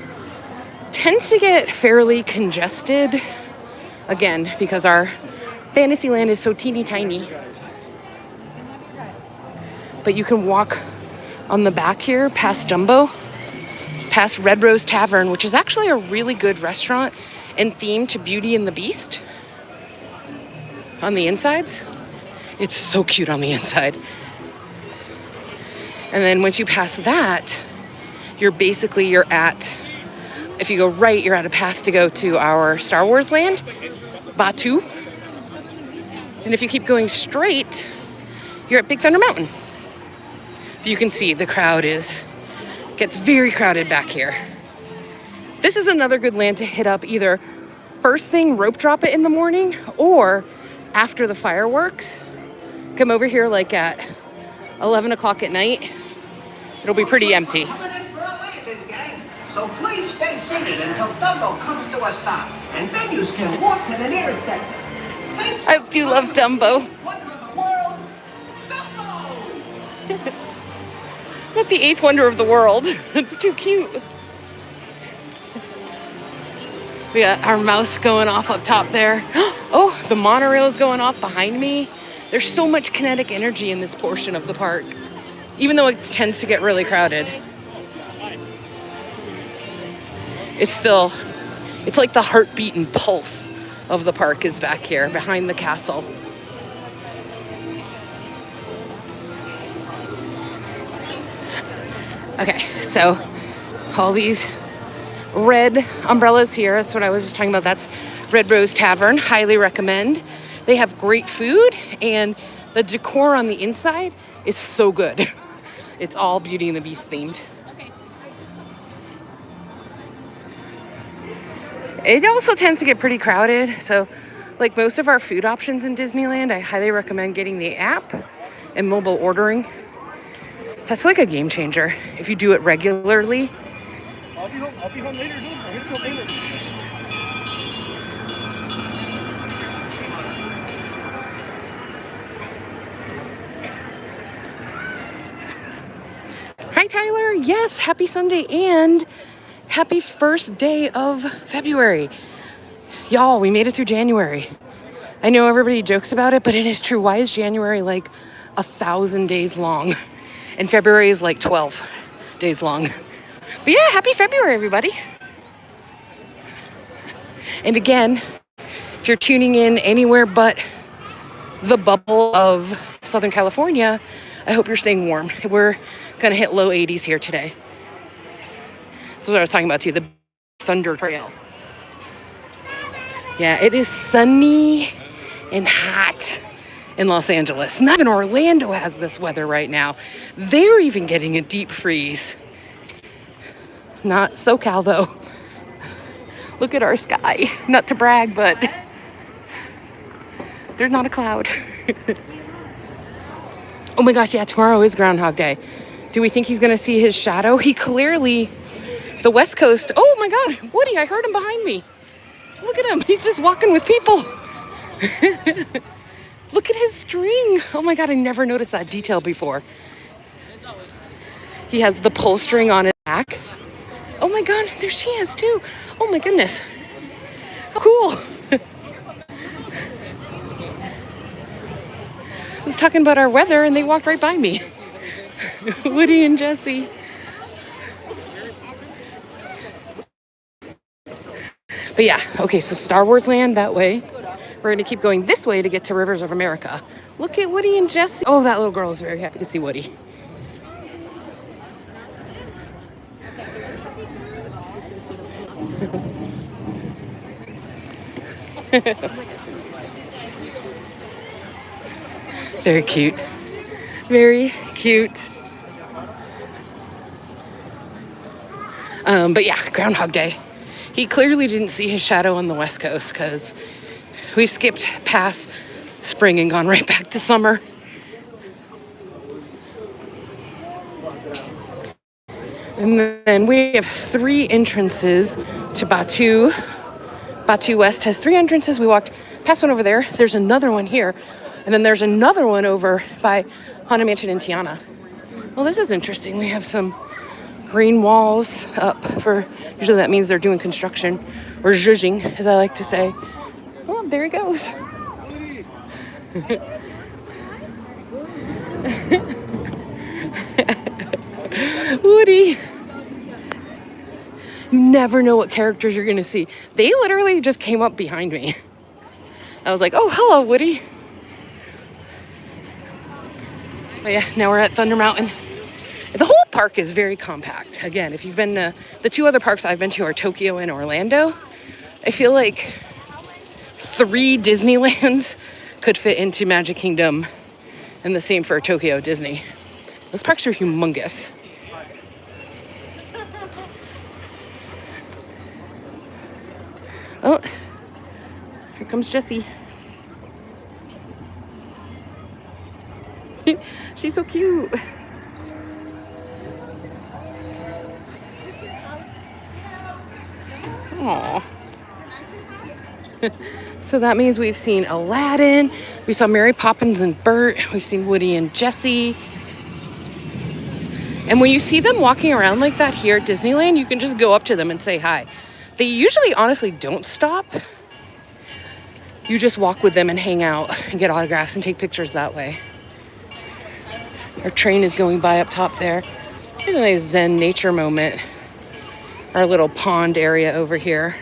tends to get fairly congested. Again, because our Fantasyland is so teeny tiny. But you can walk on the back here past Dumbo, past Red Rose Tavern, which is actually a really good restaurant and themed to Beauty and the Beast. On the insides, it's so cute on the inside. And then once you pass that, you're at, if you go right, you're at a path to go to our Star Wars land, Batuu. And if you keep going straight, you're at Big Thunder Mountain. You can see the crowd gets very crowded back here. This is another good land to hit up either first thing, rope drop it in the morning, or after the fireworks. Come over here like at 11 o'clock at night. It'll be pretty empty. So please stay seated until Dumbo comes to a stop, and then you can walk to the nearest exit. I do love Dumbo. Wonder of the world, Dumbo! Not the eighth wonder of the world. It's too cute. We got our mouse going off up top there. Oh, the monorail is going off behind me. There's so much kinetic energy in this portion of the park, even though it tends to get really crowded. It's like the heartbeat and pulse of the park is back here behind the castle. Okay, so all these red umbrellas here, that's what I was just talking about. That's Red Rose Tavern, highly recommend. They have great food and the decor on the inside is so good. It's all Beauty and the Beast themed. It also tends to get pretty crowded. So like most of our food options in Disneyland, I highly recommend getting the app and mobile ordering. That's like a game changer if you do it regularly. I'll be home later, dude. I'll hit you up later. Hi, Tyler. Yes, happy Sunday and happy first day of February. Y'all, we made it through January. I know everybody jokes about it, but it is true. Why is January like 1,000 days long? And February is like 12 days long. But yeah, happy February, everybody. And again, if you're tuning in anywhere but the bubble of Southern California, I hope you're staying warm. We're gonna hit low 80s here today. This is what I was talking about too, the Thunder Trail. Yeah, it is sunny and hot in Los Angeles. Not even Orlando has this weather right now. They're even getting a deep freeze. Not SoCal though. Look at our sky. Not to brag, but there's not a cloud. Oh my gosh, yeah, tomorrow is Groundhog Day. Do we think he's gonna see his shadow? He clearly, the West Coast, oh my God, Woody, I heard him behind me. Look at him, he's just walking with people. Look at his string. Oh my God, I never noticed that detail before. He has the pull string on his back. Oh my God, there she is too. Oh my goodness. How cool. I was talking about our weather and they walked right by me. Woody and Jesse. But yeah, okay, so Star Wars Land that way. We're gonna keep going this way to get to Rivers of America. Look at Woody and Jesse. Oh, that little girl is very happy to see Woody. Very cute. Very cute. But yeah, Groundhog Day. He clearly didn't see his shadow on the West Coast because we've skipped past spring and gone right back to summer. And then we have 3 entrances to Batu. Batu West has 3 entrances. We walked past one over there. There's another one here. And then there's another one over by Haunted Mansion in Tiana. Well, this is interesting. We have some green walls up for, usually that means they're doing construction, or zhuzhing, as I like to say. Oh, there he goes. Woody. You never know what characters you're gonna see. They literally just came up behind me. I was like, oh, hello, Woody. But yeah, now we're at Thunder Mountain. The whole park is very compact. Again, if you've been to, the 2 other parks I've been to are Tokyo and Orlando. I feel like 3 Disneylands could fit into Magic Kingdom, and the same for Tokyo Disney. Those parks are humongous. Oh, here comes Jessie. She's so cute. Aww. So that means we've seen Aladdin, we saw Mary Poppins and Bert, we've seen Woody and Jessie. And when you see them walking around like that here at Disneyland, you can just go up to them and say hi. They usually honestly don't stop. You just walk with them and hang out and get autographs and take pictures that way. Our train is going by up top there. There's a nice Zen nature moment. Our little pond area over here.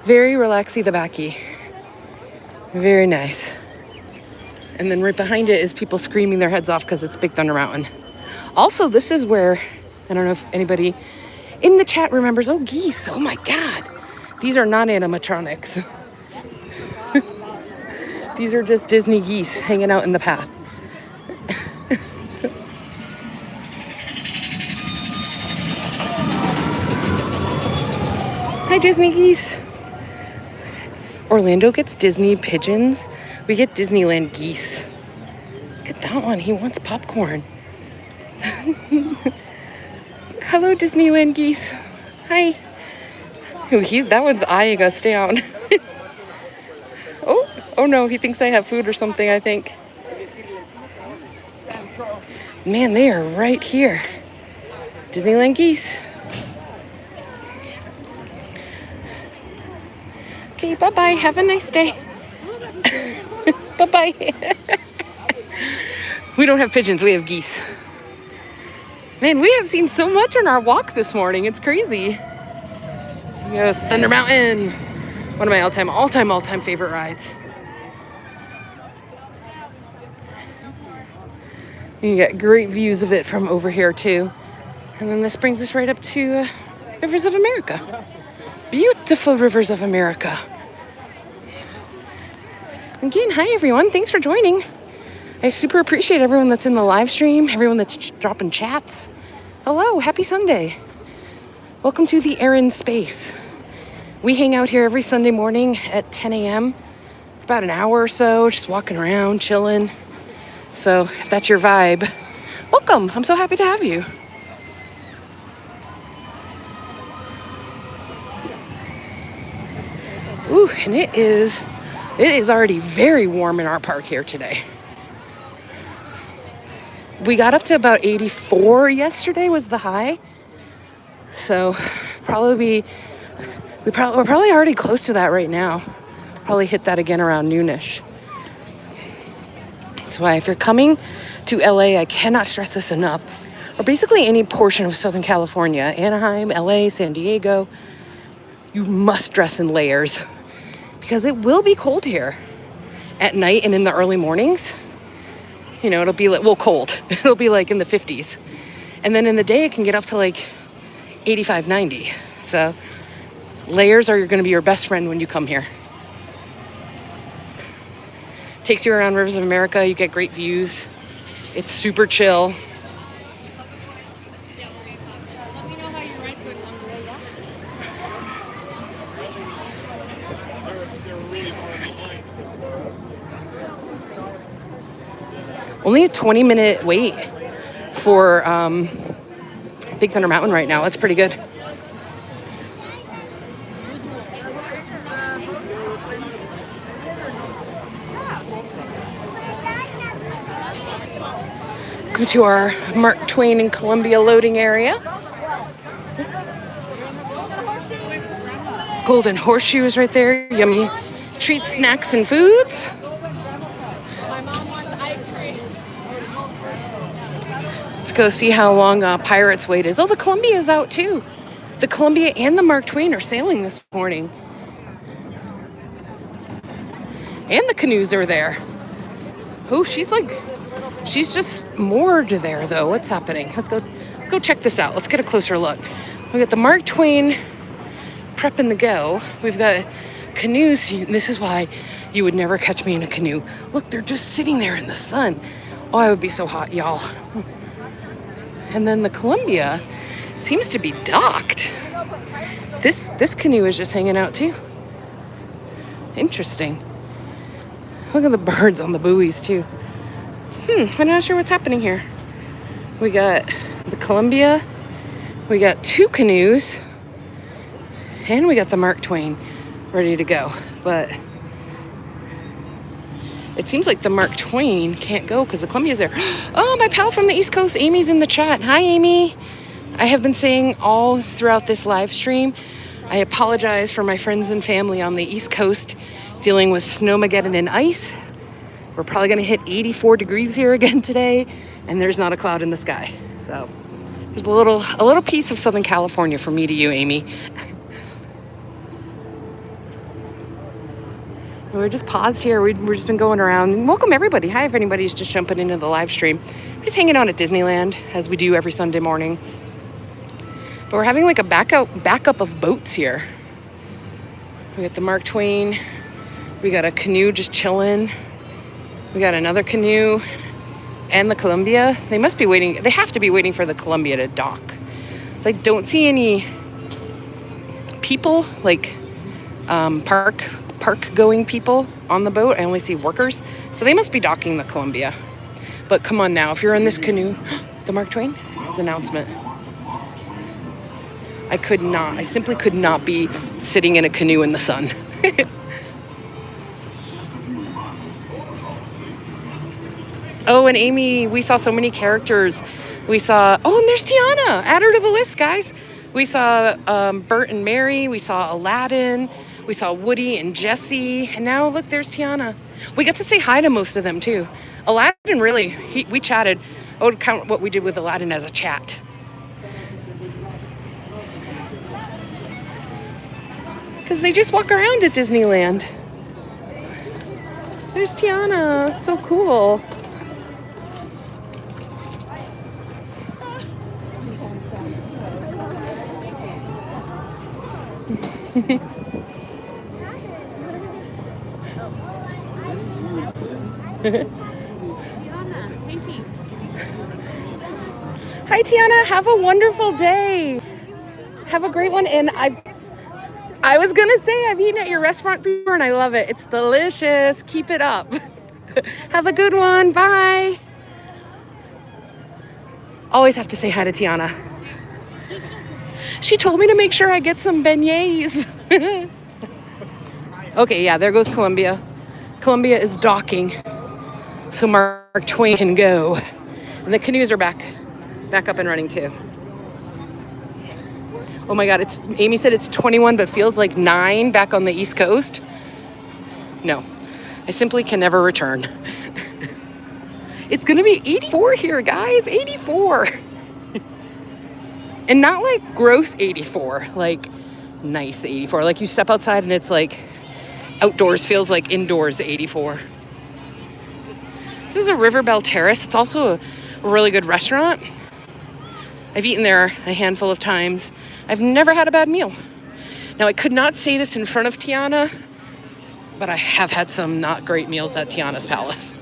Very relaxy the backy. Very nice. And then right behind it is people screaming their heads off because it's Big Thunder Mountain. Also, this is where, I don't know if anybody in the chat remembers, oh, geese, oh my God. These are not animatronics. These are just Disney geese hanging out in the path. Hi, Disney geese. Orlando gets Disney pigeons. We get Disneyland geese. Look at that one. He wants popcorn. Hello, Disneyland geese. Hi. Ooh, that one's eyeing us down. Oh no, he thinks I have food or something, I think. Man, they are right here. Disneyland geese. Okay, bye-bye. Have a nice day. Bye-bye. We don't have pigeons, we have geese. Man, we have seen so much on our walk this morning. It's crazy. Thunder Mountain. One of my all-time favorite rides. You get great views of it from over here too. And then this brings us right up to Rivers of America. Beautiful Rivers of America. Again, hi everyone. Thanks for joining. I super appreciate everyone that's in the live stream, everyone that's dropping chats. Hello, happy Sunday. Welcome to TheErinSpace. We hang out here every Sunday morning at 10 a.m. for about an hour or so, just walking around, chilling. So if that's your vibe, welcome. I'm so happy to have you. Ooh, and it is already very warm in our park here today. We got up to about 84 yesterday was the high. So we're probably already close to that right now. Probably hit that again around noonish. That's why if you're coming to LA, I cannot stress this enough, or basically any portion of Southern California, Anaheim, LA, San Diego, you must dress in layers because it will be cold here at night and in the early mornings. You know, it'll be like, well, cold. It'll be like in the 50s. And then in the day, it can get up to like 85, 90. So layers are going to be your best friend when you come here. Takes you around Rivers of America. You get great views. It's super chill. Only a 20-minute wait for Big Thunder Mountain right now. That's pretty good. Go to our Mark Twain and Columbia loading area. Golden Horseshoe is right there. Yummy treats, snacks, and foods. My mom wants ice cream. Let's go see how long Pirate's Wait is. Oh, the Columbia is out too. The Columbia and the Mark Twain are sailing this morning. And the canoes are there. Oh, she's just moored there though. What's happening? Let's go check this out. Let's get a closer look. We got the Mark Twain prepping the go. We've got canoes. This is why you would never catch me in a canoe. Look, they're just sitting there in the sun. Oh, I would be so hot, y'all. And then the Columbia seems to be docked. This canoe is just hanging out too. Interesting. Look at the birds on the buoys too. I'm not sure what's happening here. We got the Columbia, we got two canoes, and we got the Mark Twain ready to go. But it seems like the Mark Twain can't go because the Columbia's there. Oh, my pal from the East Coast, Amy's in the chat. Hi, Amy. I have been saying all throughout this live stream, I apologize for my friends and family on the East Coast dealing with snowmageddon and ice. We're probably going to hit 84 degrees here again today, and there's not a cloud in the sky. So there's a little piece of Southern California from me to you, Amy. We're just paused here. We've just been going around. Welcome everybody. Hi, if anybody's just jumping into the live stream. We're just hanging out at Disneyland as we do every Sunday morning. But we're having like a backup of boats here. We got the Mark Twain. We got a canoe just chilling. We got another canoe and the Columbia. They must be waiting. They have to be waiting for the Columbia to dock. So I don't see any people, like park going people on the boat. I only see workers. So they must be docking the Columbia. But come on now, if you're in this canoe, the Mark Twain, his announcement. I simply could not be sitting in a canoe in the sun. Oh, and Amy, we saw so many characters. We saw, oh, and there's Tiana. Add her to the list, guys. We saw Bert and Mary. We saw Aladdin. We saw Woody and Jessie. And now, look, there's Tiana. We got to say hi to most of them, too. Aladdin, really, we chatted. I would count what we did with Aladdin as a chat. Because they just walk around at Disneyland. There's Tiana. So cool. Tiana, thank you. Hi, Tiana. Have a wonderful day. Have a great one. And I was going to say, I've eaten at your restaurant before and I love it. It's delicious. Keep it up. Have a good one. Bye. Always have to say hi to Tiana. She told me to make sure I get some beignets. Okay, yeah, there goes Columbia. Columbia is docking, so Mark Twain can go. And the canoes are back up and running too. Oh my God, Amy said it's 21, but feels like 9 back on the East Coast. No, I simply can never return. It's gonna be 84 here, guys, 84. And not like gross 84, like nice 84. Like you step outside and it's like outdoors feels like indoors 84. This is a Riverbell Terrace. It's also a really good restaurant. I've eaten there a handful of times. I've never had a bad meal. Now, I could not say this in front of Tiana, but I have had some not great meals at Tiana's Palace.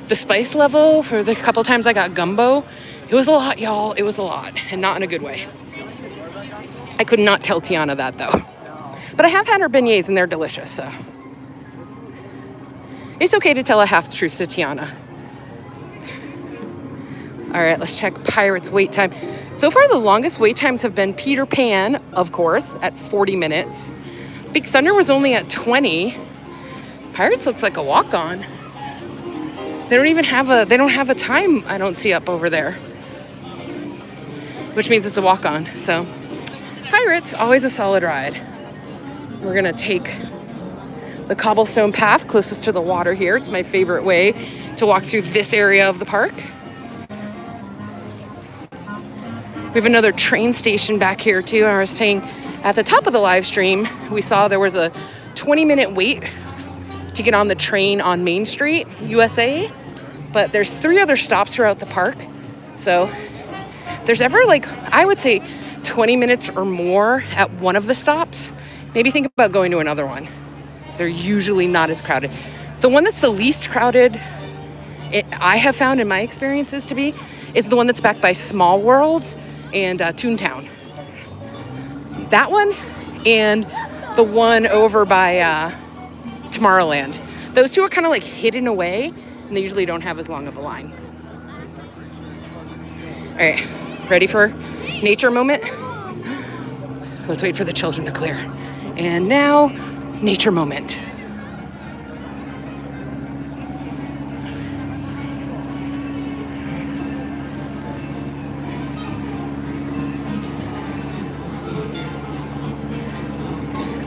The spice level for the couple times I got gumbo, it was a lot, y'all. It was a lot, and not in a good way. I could not tell Tiana that though. But I have had her beignets and they're delicious, so. It's okay to tell a half truth to Tiana. All right, let's check Pirates wait time. So far, the longest wait times have been Peter Pan, of course, at 40 minutes. Big Thunder was only at 20. Pirates looks like a walk-on. They don't have a time I don't see up over there, which means it's a walk-on. So Pirates, always a solid ride. We're gonna take the cobblestone path closest to the water here. It's my favorite way to walk through this area of the park. We have another train station back here too. I was saying at the top of the live stream, we saw there was a 20-minute wait to get on the train on Main Street, USA. But there's 3 other stops throughout the park. So there's ever I would say 20 minutes or more at one of the stops, maybe think about going to another one. They're usually not as crowded. The one that's the least crowded, I have found in my experiences to be, is the one that's back by Small World and Toontown. That one and the one over by Tomorrowland. Those two are kind of hidden away, and they usually don't have as long of a line. All right, ready for nature moment? Let's wait for the children to clear. And now, nature moment.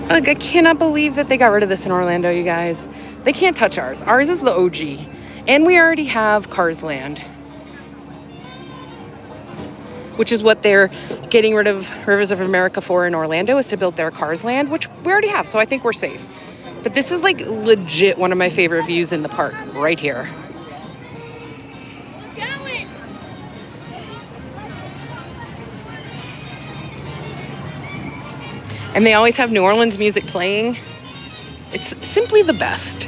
I cannot believe that they got rid of this in Orlando, you guys. They can't touch ours. Ours is the OG. And we already have Cars Land, which is what they're getting rid of Rivers of America for in Orlando, is to build their Cars Land, which we already have, so I think we're safe. But this is legit one of my favorite views in the park, right here. And they always have New Orleans music playing. It's simply the best.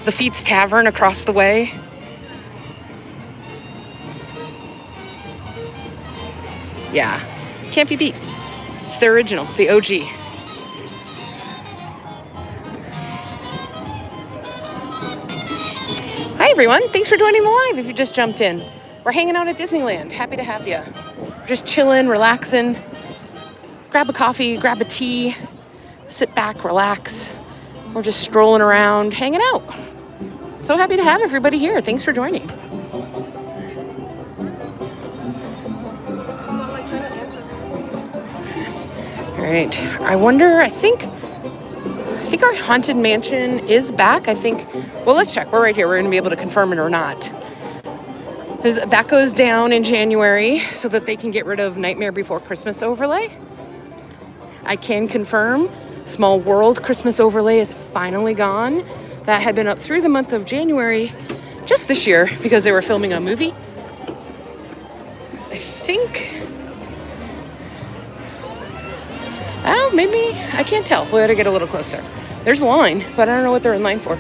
The Feats Tavern across the way. Yeah, can't be beat. It's the original, the OG. Hi everyone, thanks for joining the live if you just jumped in. We're hanging out at Disneyland, happy to have you. We're just chilling, relaxing. Grab a coffee, grab a tea, sit back, relax. We're just strolling around, hanging out. So happy to have everybody here. Thanks for joining. All right, I think our Haunted Mansion is back. Well, let's check. We're right here. We're gonna be able to confirm it or not. That goes down in January so that they can get rid of Nightmare Before Christmas overlay. I can confirm Small World Christmas overlay is finally gone. That had been up through the month of January just this year because they were filming a movie. I think, well, maybe, I can't tell. We gotta get a little closer. There's a line, but I don't know what they're in line for.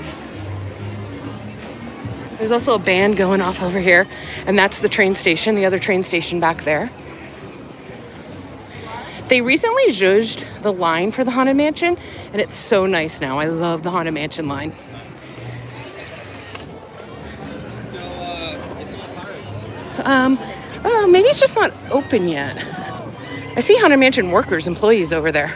There's also a band going off over here, and that's the train station, the other train station back there. They recently zhuzhed the line for the Haunted Mansion, and it's so nice now. I love the Haunted Mansion line. Oh, maybe it's just not open yet. I see Haunted Mansion workers, employees over there.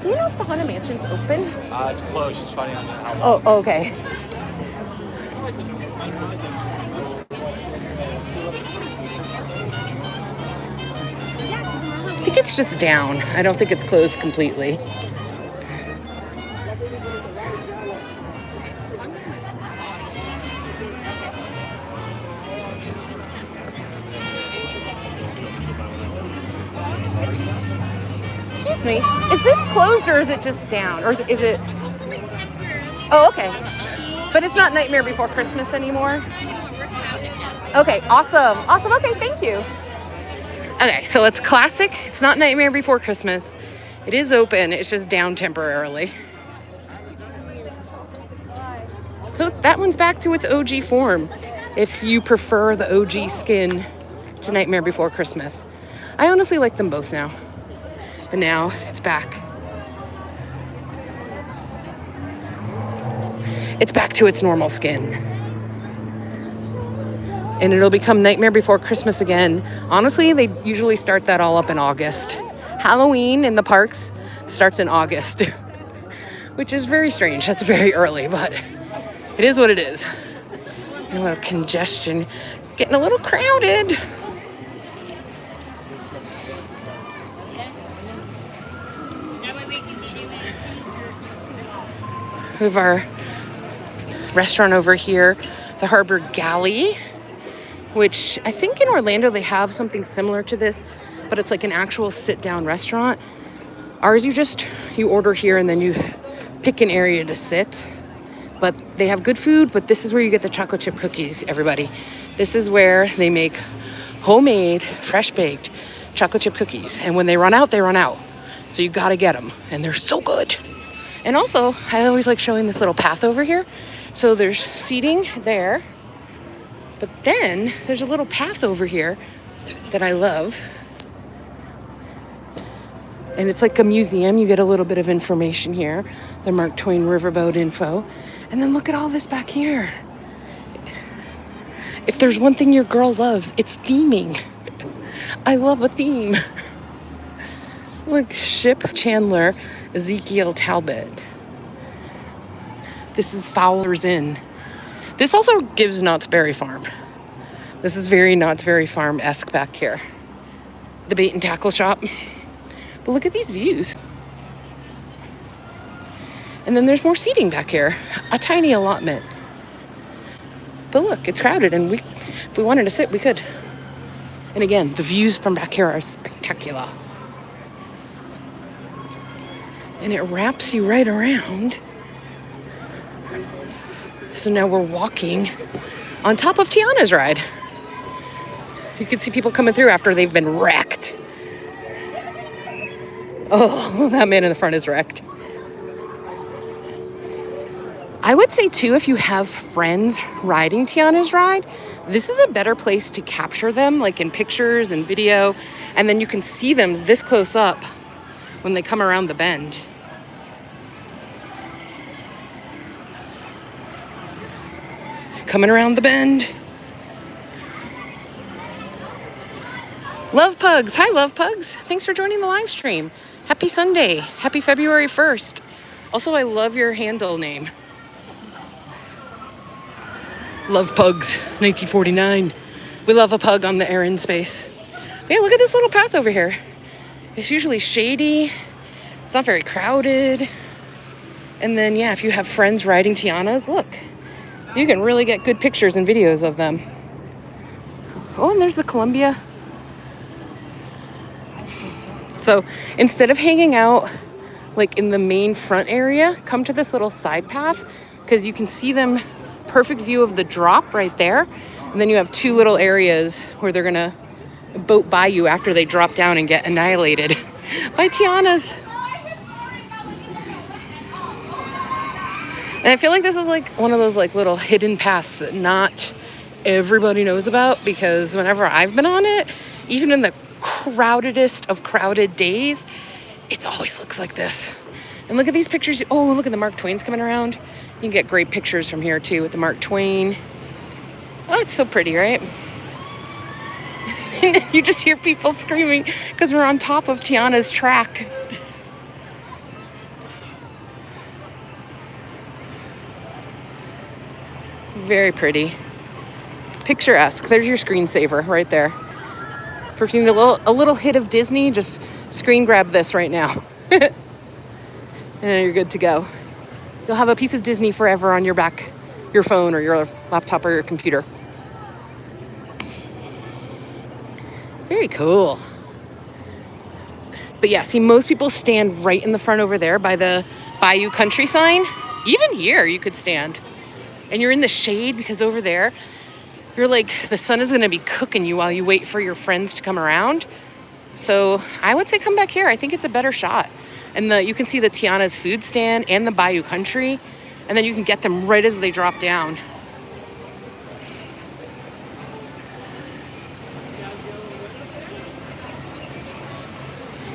Do you know if the Haunted Mansion's open? It's closed. It's funny on that. Oh, okay. I think it's just down. I don't think it's closed completely. Excuse me, is this closed or is it just down? Or is it? Oh, okay. But it's not Nightmare Before Christmas anymore? Okay, awesome. Awesome, okay, thank you. Okay, so it's classic. It's not Nightmare Before Christmas. It is open, it's just down temporarily. So that one's back to its OG form, if you prefer the OG skin to Nightmare Before Christmas. I honestly like them both now, but now it's back. It's back to its normal skin. And it'll become Nightmare Before Christmas again. Honestly, they usually start that all up in August. Halloween in the parks starts in August, which is very strange. That's very early, but it is what it is. A little congestion, getting a little crowded. We have our restaurant over here, the Harbor Galley, which I think in Orlando they have something similar to this, but it's like an actual sit-down restaurant. Ours, you order here and then you pick an area to sit. But they have good food, but this is where you get the chocolate chip cookies, everybody. This is where they make homemade, fresh-baked chocolate chip cookies. And when they run out, they run out. So you gotta get them, and they're so good. And also, I always like showing this little path over here. So there's seating there, but then there's a little path over here that I love. And it's like a museum. You get a little bit of information here. The Mark Twain Riverboat info. And then look at all this back here. If there's one thing your girl loves, it's theming. I love a theme. Look, Ship Chandler, Ezekiel Talbot. This is Fowler's Inn. This also gives Knott's Berry Farm. This is very Knott's Berry Farm-esque back here. The bait and tackle shop. But look at these views. And then there's more seating back here. A tiny allotment. But look, it's crowded, and if we wanted to sit, we could. And again, the views from back here are spectacular. And it wraps you right around. So now we're walking on top of Tiana's ride. You can see people coming through after they've been wrecked. Oh, that man in the front is wrecked. I would say too, if you have friends riding Tiana's ride, this is a better place to capture them, like in pictures and video, and then you can see them this close up when they come around the bend. Coming around the bend. Love Pugs. Hi, Love Pugs. Thanks for joining the live stream. Happy Sunday. Happy February 1st. Also, I love your handle name. Love Pugs, 1949. We love a pug on the TheErinSpace. Yeah, look at this little path over here. It's usually shady. It's not very crowded. And then, yeah, if you have friends riding Tiana's, look. You can really get good pictures and videos of them. Oh, and there's the Columbia. So instead of hanging out like in the main front area, come to this little side path because you can see them, perfect view of the drop right there. And then you have two little areas where they're gonna boat by you after they drop down and get annihilated by Tiana's. And I feel like this is like one of those like little hidden paths that not everybody knows about, because whenever I've been on it, even in the crowdedest of crowded days, it always looks like this. And look at these pictures. Oh, look at the Mark Twain's coming around. You can get great pictures from here too with the Mark Twain. Oh, it's so pretty, right? You just hear people screaming because we're on top of Tiana's track. Very pretty. Picturesque. There's your screensaver right there. For if you need a little hit of Disney, just screen grab this right now. And you're good to go. You'll have a piece of Disney forever on your back, your phone or your laptop or your computer. Very cool. But yeah, see, most people stand right in the front over there by the Bayou Country sign. Even here, you could stand. And you're in the shade because over there, you're like, the sun is going to be cooking you while you wait for your friends to come around. So I would say come back here. I think it's a better shot. And you can see the Tiana's food stand and the Bayou Country, and then you can get them right as they drop down.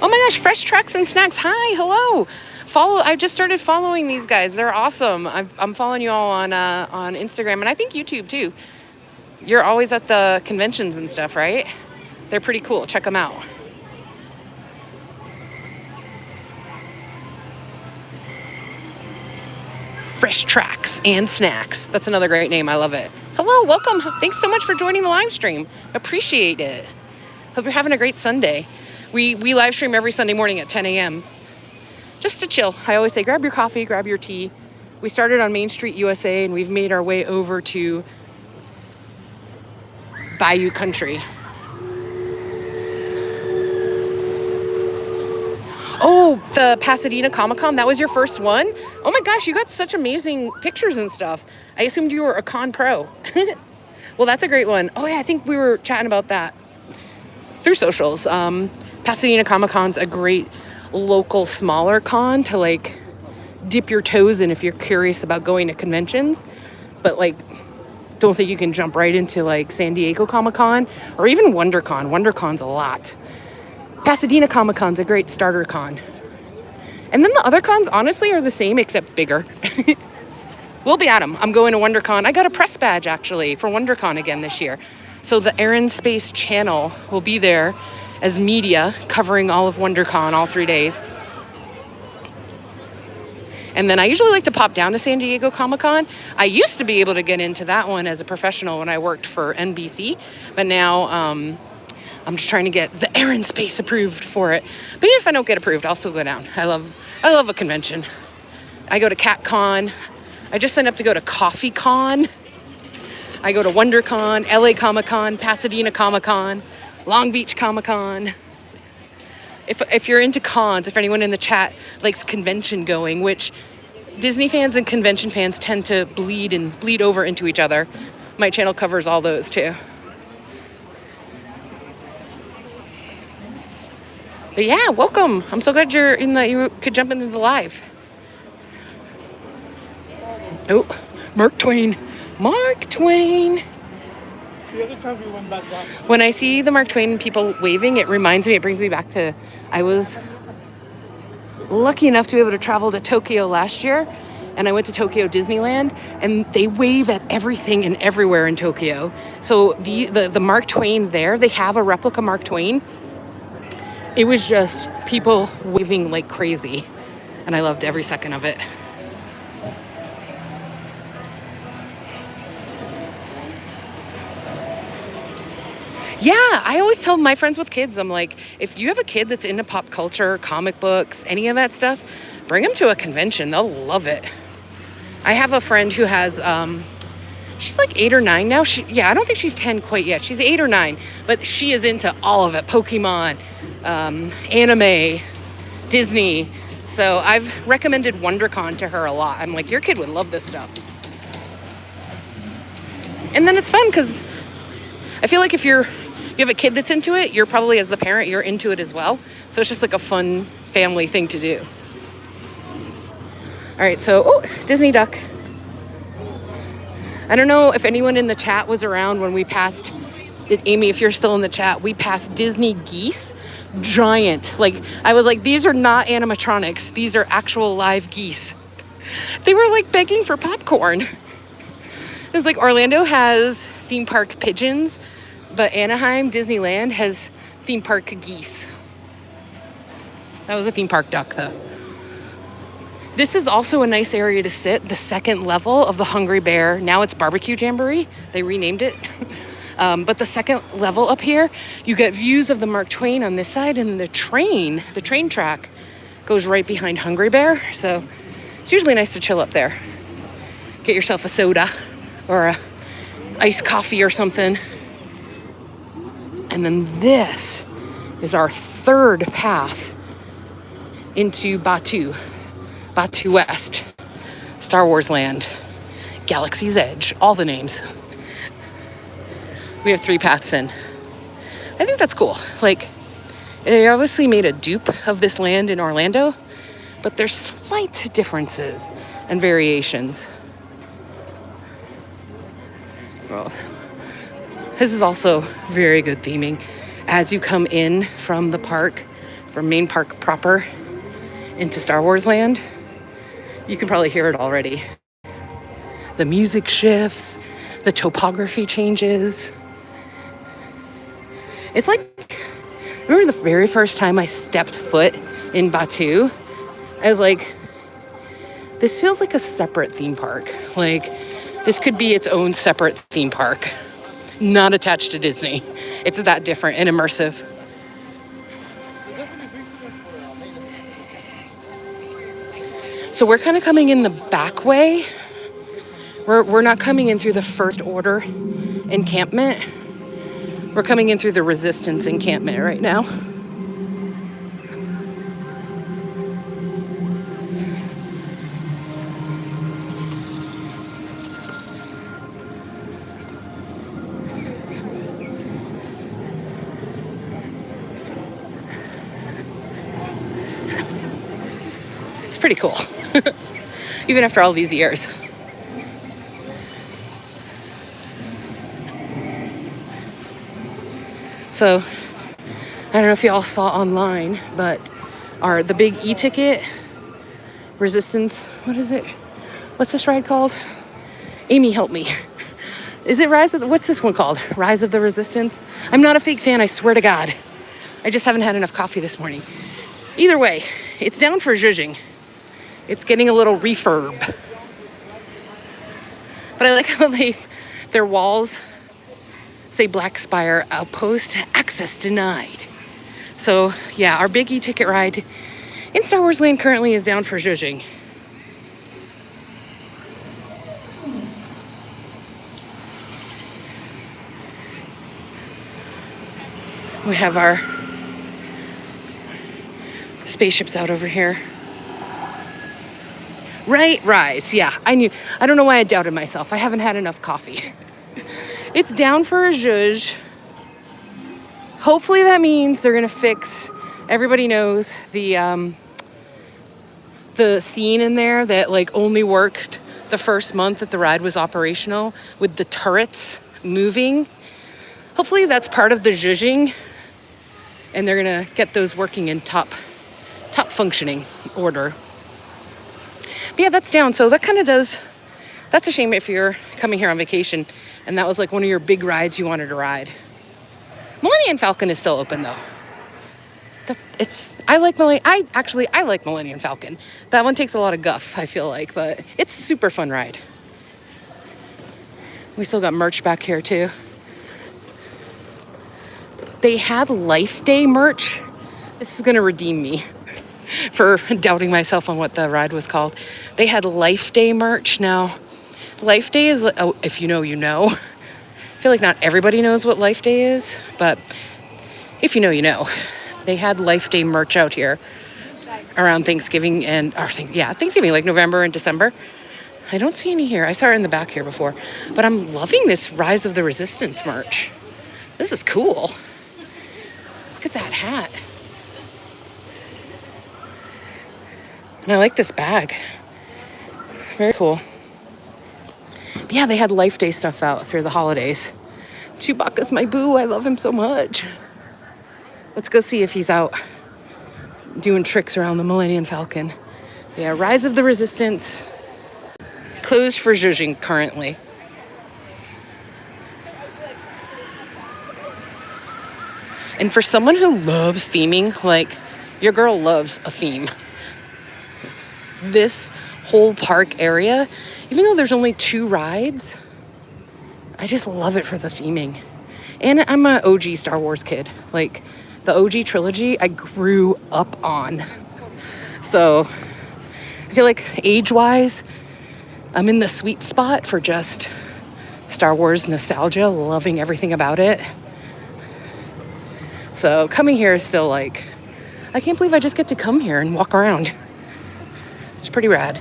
Oh my gosh, Fresh Tracks and Snacks. Hi, hello. I just started following these guys. They're awesome. I'm following you all on Instagram, and I think YouTube too. You're always at the conventions and stuff, right? They're pretty cool. Check them out. Fresh Tracks and Snacks. That's another great name. I love it. Hello, welcome. Thanks so much for joining the live stream. Appreciate it. Hope you're having a great Sunday. We live stream every Sunday morning at 10 a.m. just to chill. I always say, grab your coffee, grab your tea. We started on Main Street, USA, and we've made our way over to Bayou Country. Oh, the Pasadena Comic-Con, that was your first one? Oh my gosh, you got such amazing pictures and stuff. I assumed you were a con pro. Well, that's a great one. Oh yeah, I think we were chatting about that through socials. Pasadena Comic-Con's a great local smaller con to like dip your toes in if you're curious about going to conventions, but like don't think you can jump right into like San Diego Comic-Con or even WonderCon. WonderCon's a lot. Pasadena Comic-Con's a great starter con. And then the other cons honestly are the same except bigger. We'll be at them. I'm going to WonderCon. I got a press badge actually for WonderCon again this year. So the TheErinSpace channel will be there as media covering all of WonderCon all 3 days. And then I usually like to pop down to San Diego Comic-Con. I used to be able to get into that one as a professional when I worked for NBC, but now I'm just trying to get the TheErinSpace approved for it. But even if I don't get approved, I'll still go down. I love a convention. I go to CatCon. I just signed up to go to CoffeeCon. I go to WonderCon, LA Comic-Con, Pasadena Comic-Con, Long Beach Comic-Con. If you're into cons, if anyone in the chat likes convention going, which Disney fans and convention fans tend to bleed over into each other, my channel covers all those too. But yeah, welcome. I'm so glad you could jump into the live. Oh, Mark Twain. Mark Twain. The other time we went back down. When I see the Mark Twain people waving, it brings me back to, I was lucky enough to be able to travel to Tokyo last year, and I went to Tokyo Disneyland, and they wave at everything and everywhere in Tokyo. So the Mark Twain there, they have a replica Mark Twain. It was just people waving like crazy, and I loved every second of it. Yeah, I always tell my friends with kids, I'm like, if you have a kid that's into pop culture, comic books, any of that stuff, bring them to a convention. They'll love it. I have a friend who has, she's like 8 or 9 now. I don't think she's 10 quite yet. She's 8 or 9, but she is into all of it. Pokemon, anime, Disney. So I've recommended WonderCon to her a lot. I'm like, your kid would love this stuff. And then it's fun because I feel like if you have a kid that's into it, you're probably, as the parent, you're into it as well. So it's just like a fun family thing to do. All right, so, Disney duck. I don't know if anyone in the chat was around when we passed, Amy, if you're still in the chat, we passed Disney geese, giant. Like, I was like, these are not animatronics. These are actual live geese. They were like begging for popcorn. It's like Orlando has theme park pigeons, but Anaheim, Disneyland has theme park geese. That was a theme park duck though. This is also a nice area to sit, the second level of the Hungry Bear. Now it's Barbecue Jamboree. They renamed it. But the second level up here, you get views of the Mark Twain on this side, and the train track goes right behind Hungry Bear. So it's usually nice to chill up there. Get yourself a soda or a iced coffee or something. And then this is our third path into Batuu West, Star Wars Land, Galaxy's Edge, all the names. We have 3 paths in. I think that's cool. Like, they obviously made a dupe of this land in Orlando, but there's slight differences and variations. Well, this is also very good theming. As you come in from the park, from main park proper into Star Wars Land, you can probably hear it already. The music shifts, the topography changes. It's like, remember the very first time I stepped foot in Batuu? I was like, this feels like a separate theme park. Like, this could be its own separate theme park, not attached to Disney. It's that different and immersive. So we're kind of coming in the back way. We're not coming in through the First Order encampment. We're coming in through the Resistance encampment right now. It's pretty cool, even after all these years. So, I don't know if y'all saw online, but the big e-ticket, Resistance, what is it? What's this ride called? Amy, help me. Is it what's this one called? Rise of the Resistance? I'm not a fake fan, I swear to God. I just haven't had enough coffee this morning. Either way, it's down for zhuzhing. It's getting a little refurb. But I like how their walls say Black Spire Outpost, access denied. So yeah, our big e-ticket ride in Star Wars Land currently is down for zhuzhing. We have our spaceships out over here. Right, Rise. Yeah, I knew. I don't know why I doubted myself. I haven't had enough coffee. It's down for a zhuzh. Hopefully that means they're gonna fix. Everybody knows the scene in there that like only worked the first month that the ride was operational with the turrets moving. Hopefully that's part of the zhuzhing, and they're gonna get those working in top functioning order. But yeah, that's down. So that kind of does. That's a shame if you're coming here on vacation and that was like one of your big rides you wanted to ride. Millennium Falcon is still open though. I like Millennium Falcon. That one takes a lot of guff, I feel like, but it's a super fun ride. We still got merch back here too. They had Life Day merch. This is gonna redeem me for doubting myself on what the ride was called. They had Life Day merch. Now, Life Day is, if you know, you know. I feel like not everybody knows what Life Day is, but if you know, you know. They had Life Day merch out here around Thanksgiving Thanksgiving, like November and December. I don't see any here. I saw it in the back here before, but I'm loving this Rise of the Resistance merch. This is cool. Look at that hat. And I like this bag. Very cool. But yeah, they had Life Day stuff out through the holidays. Chewbacca's my boo. I love him so much. Let's go see if he's out doing tricks around the Millennium Falcon. Yeah, Rise of the Resistance. Closed for zhuzhing currently. And for someone who loves theming, like your girl loves a theme. This whole park area, even though there's only 2 rides, I just love it for the theming. And I'm an OG Star Wars kid. Like the OG trilogy, I grew up on. So I feel like age-wise, I'm in the sweet spot for just Star Wars nostalgia, loving everything about it. So coming here is still like, I can't believe I just get to come here and walk around. It's pretty rad.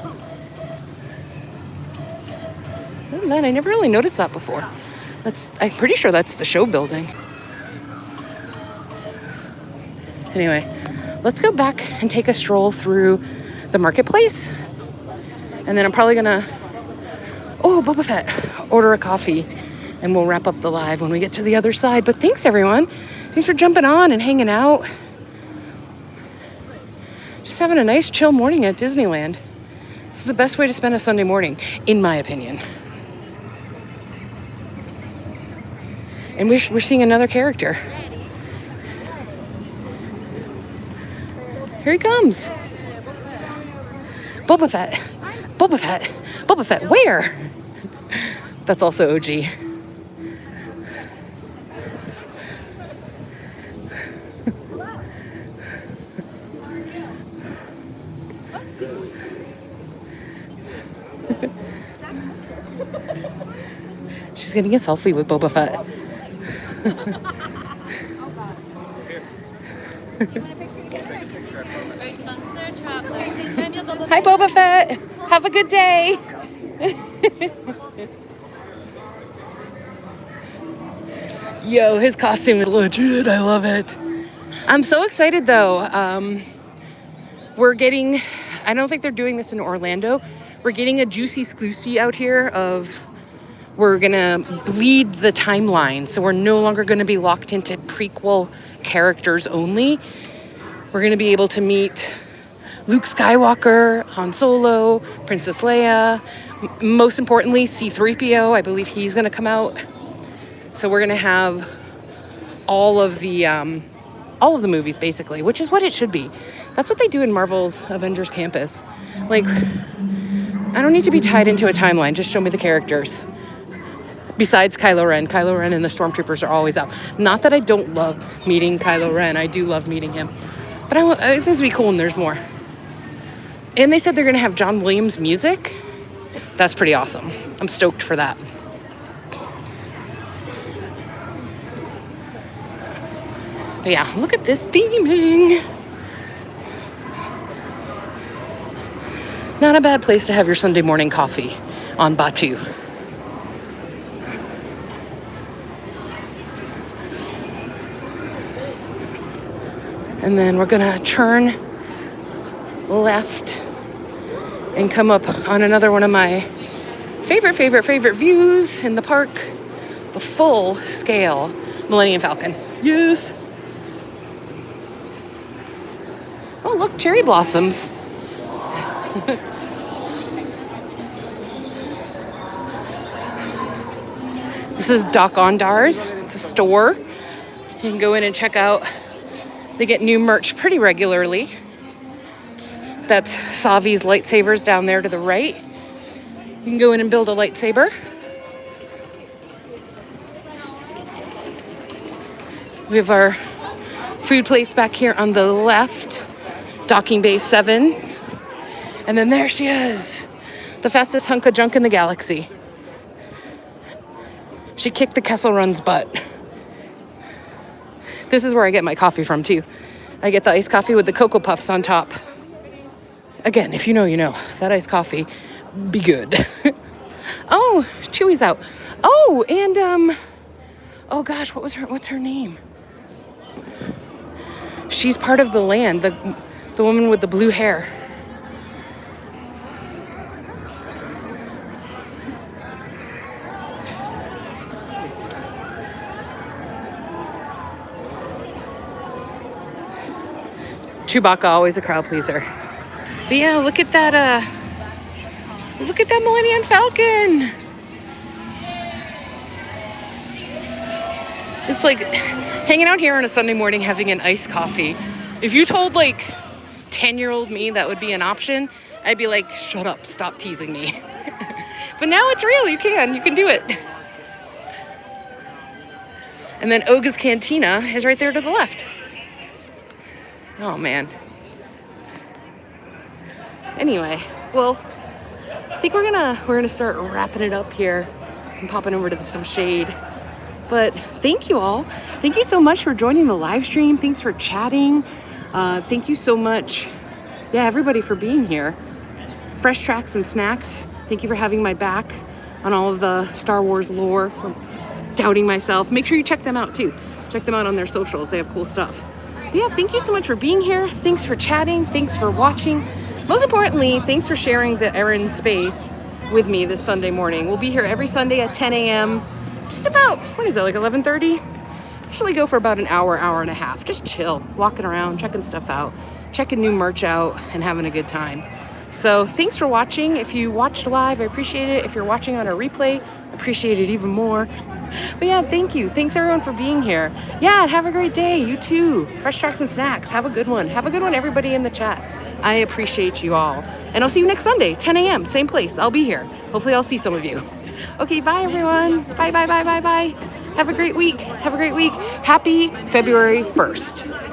Other than that, I never really noticed that before. I'm pretty sure that's the show building. Anyway, let's go back and take a stroll through the marketplace. And then I'm probably gonna, Boba Fett, order a coffee, and we'll wrap up the live when we get to the other side. But thanks everyone. Thanks for jumping on and hanging out. Just having a nice chill morning at Disneyland. It's the best way to spend a Sunday morning, in my opinion. And we're seeing another character. Here he comes. Boba Fett. Boba Fett. Boba Fett, where? That's also OG. She's getting a selfie with Boba Fett. Hi, Boba Fett. Have a good day. Yo, his costume is legit. I love it. I'm so excited though. We're getting, I don't think they're doing this in Orlando. We're getting a juicy exclusive out here of, we're gonna bleed the timeline. So we're no longer gonna be locked into prequel characters only. We're gonna be able to meet Luke Skywalker, Han Solo, Princess Leia, most importantly, C-3PO. I believe he's gonna come out. So we're gonna have all of the movies basically, which is what it should be. That's what they do in Marvel's Avengers Campus. Like, I don't need to be tied into a timeline. Just show me the characters. Besides Kylo Ren. Kylo Ren and the Stormtroopers are always out. Not that I don't love meeting Kylo Ren. I do love meeting him. But I think this would be cool when there's more. And they said they're going to have John Williams music. That's pretty awesome. I'm stoked for that. But yeah, look at this theming. Not a bad place to have your Sunday morning coffee on Batuu. And then we're gonna turn left and come up on another one of my favorite views in the park, the full scale Millennium Falcon. Yes. Oh, look, cherry blossoms. This is Doc Ondar's. It's a store. You can go in and check out. They get new merch pretty regularly. That's Savi's lightsabers down there to the right. You can go in and build a lightsaber. We have our food place back here on the left, Docking Bay 7. And then there she is, the fastest hunk of junk in the galaxy. She kicked the Kessel Run's butt. This is where I get my coffee from too. I get the iced coffee with the Cocoa Puffs on top. Again, if you know, you know. That iced coffee, be good. Oh, Chewy's out. Oh, and oh gosh, what's her name? She's part of the land, the woman with the blue hair. Chewbacca, always a crowd pleaser. But yeah, look at that Millennium Falcon. It's like hanging out here on a Sunday morning having an iced coffee. If you told like 10-year-old me that would be an option, I'd be like, shut up, stop teasing me. But now it's real, you can do it. And then Oga's Cantina is right there to the left. Oh man. Anyway, well, I think we're gonna start wrapping it up here and popping over to some shade. But thank you all. Thank you so much for joining the live stream. Thanks for chatting. Thank you so much, yeah, everybody for being here. Fresh Tracks and Snacks, thank you for having my back on all of the Star Wars lore, for doubting myself. Make sure you check them out too. Check them out on their socials. They have cool stuff. But yeah, thank you so much for being here. Thanks for chatting. Thanks for watching. Most importantly, thanks for sharing the Erin Space with me this Sunday morning. We'll be here every Sunday at 10 a.m. Just about, what is it, like 11:30? Usually go for about an hour, hour and a half. Just chill, walking around, checking stuff out, checking new merch out, and having a good time. So thanks for watching. If you watched live, I appreciate it. If you're watching on a replay, I appreciate it even more. But yeah, thank you. Thanks everyone for being here. Yeah, have a great day. You too. Fresh Tracks and Snacks. Have a good one. Have a good one, everybody in the chat. I appreciate you all. And I'll see you next Sunday, 10 a.m., same place. I'll be here. Hopefully I'll see some of you. Okay, bye everyone. Bye, bye, bye, bye, bye. Have a great week. Have a great week. Happy February 1st.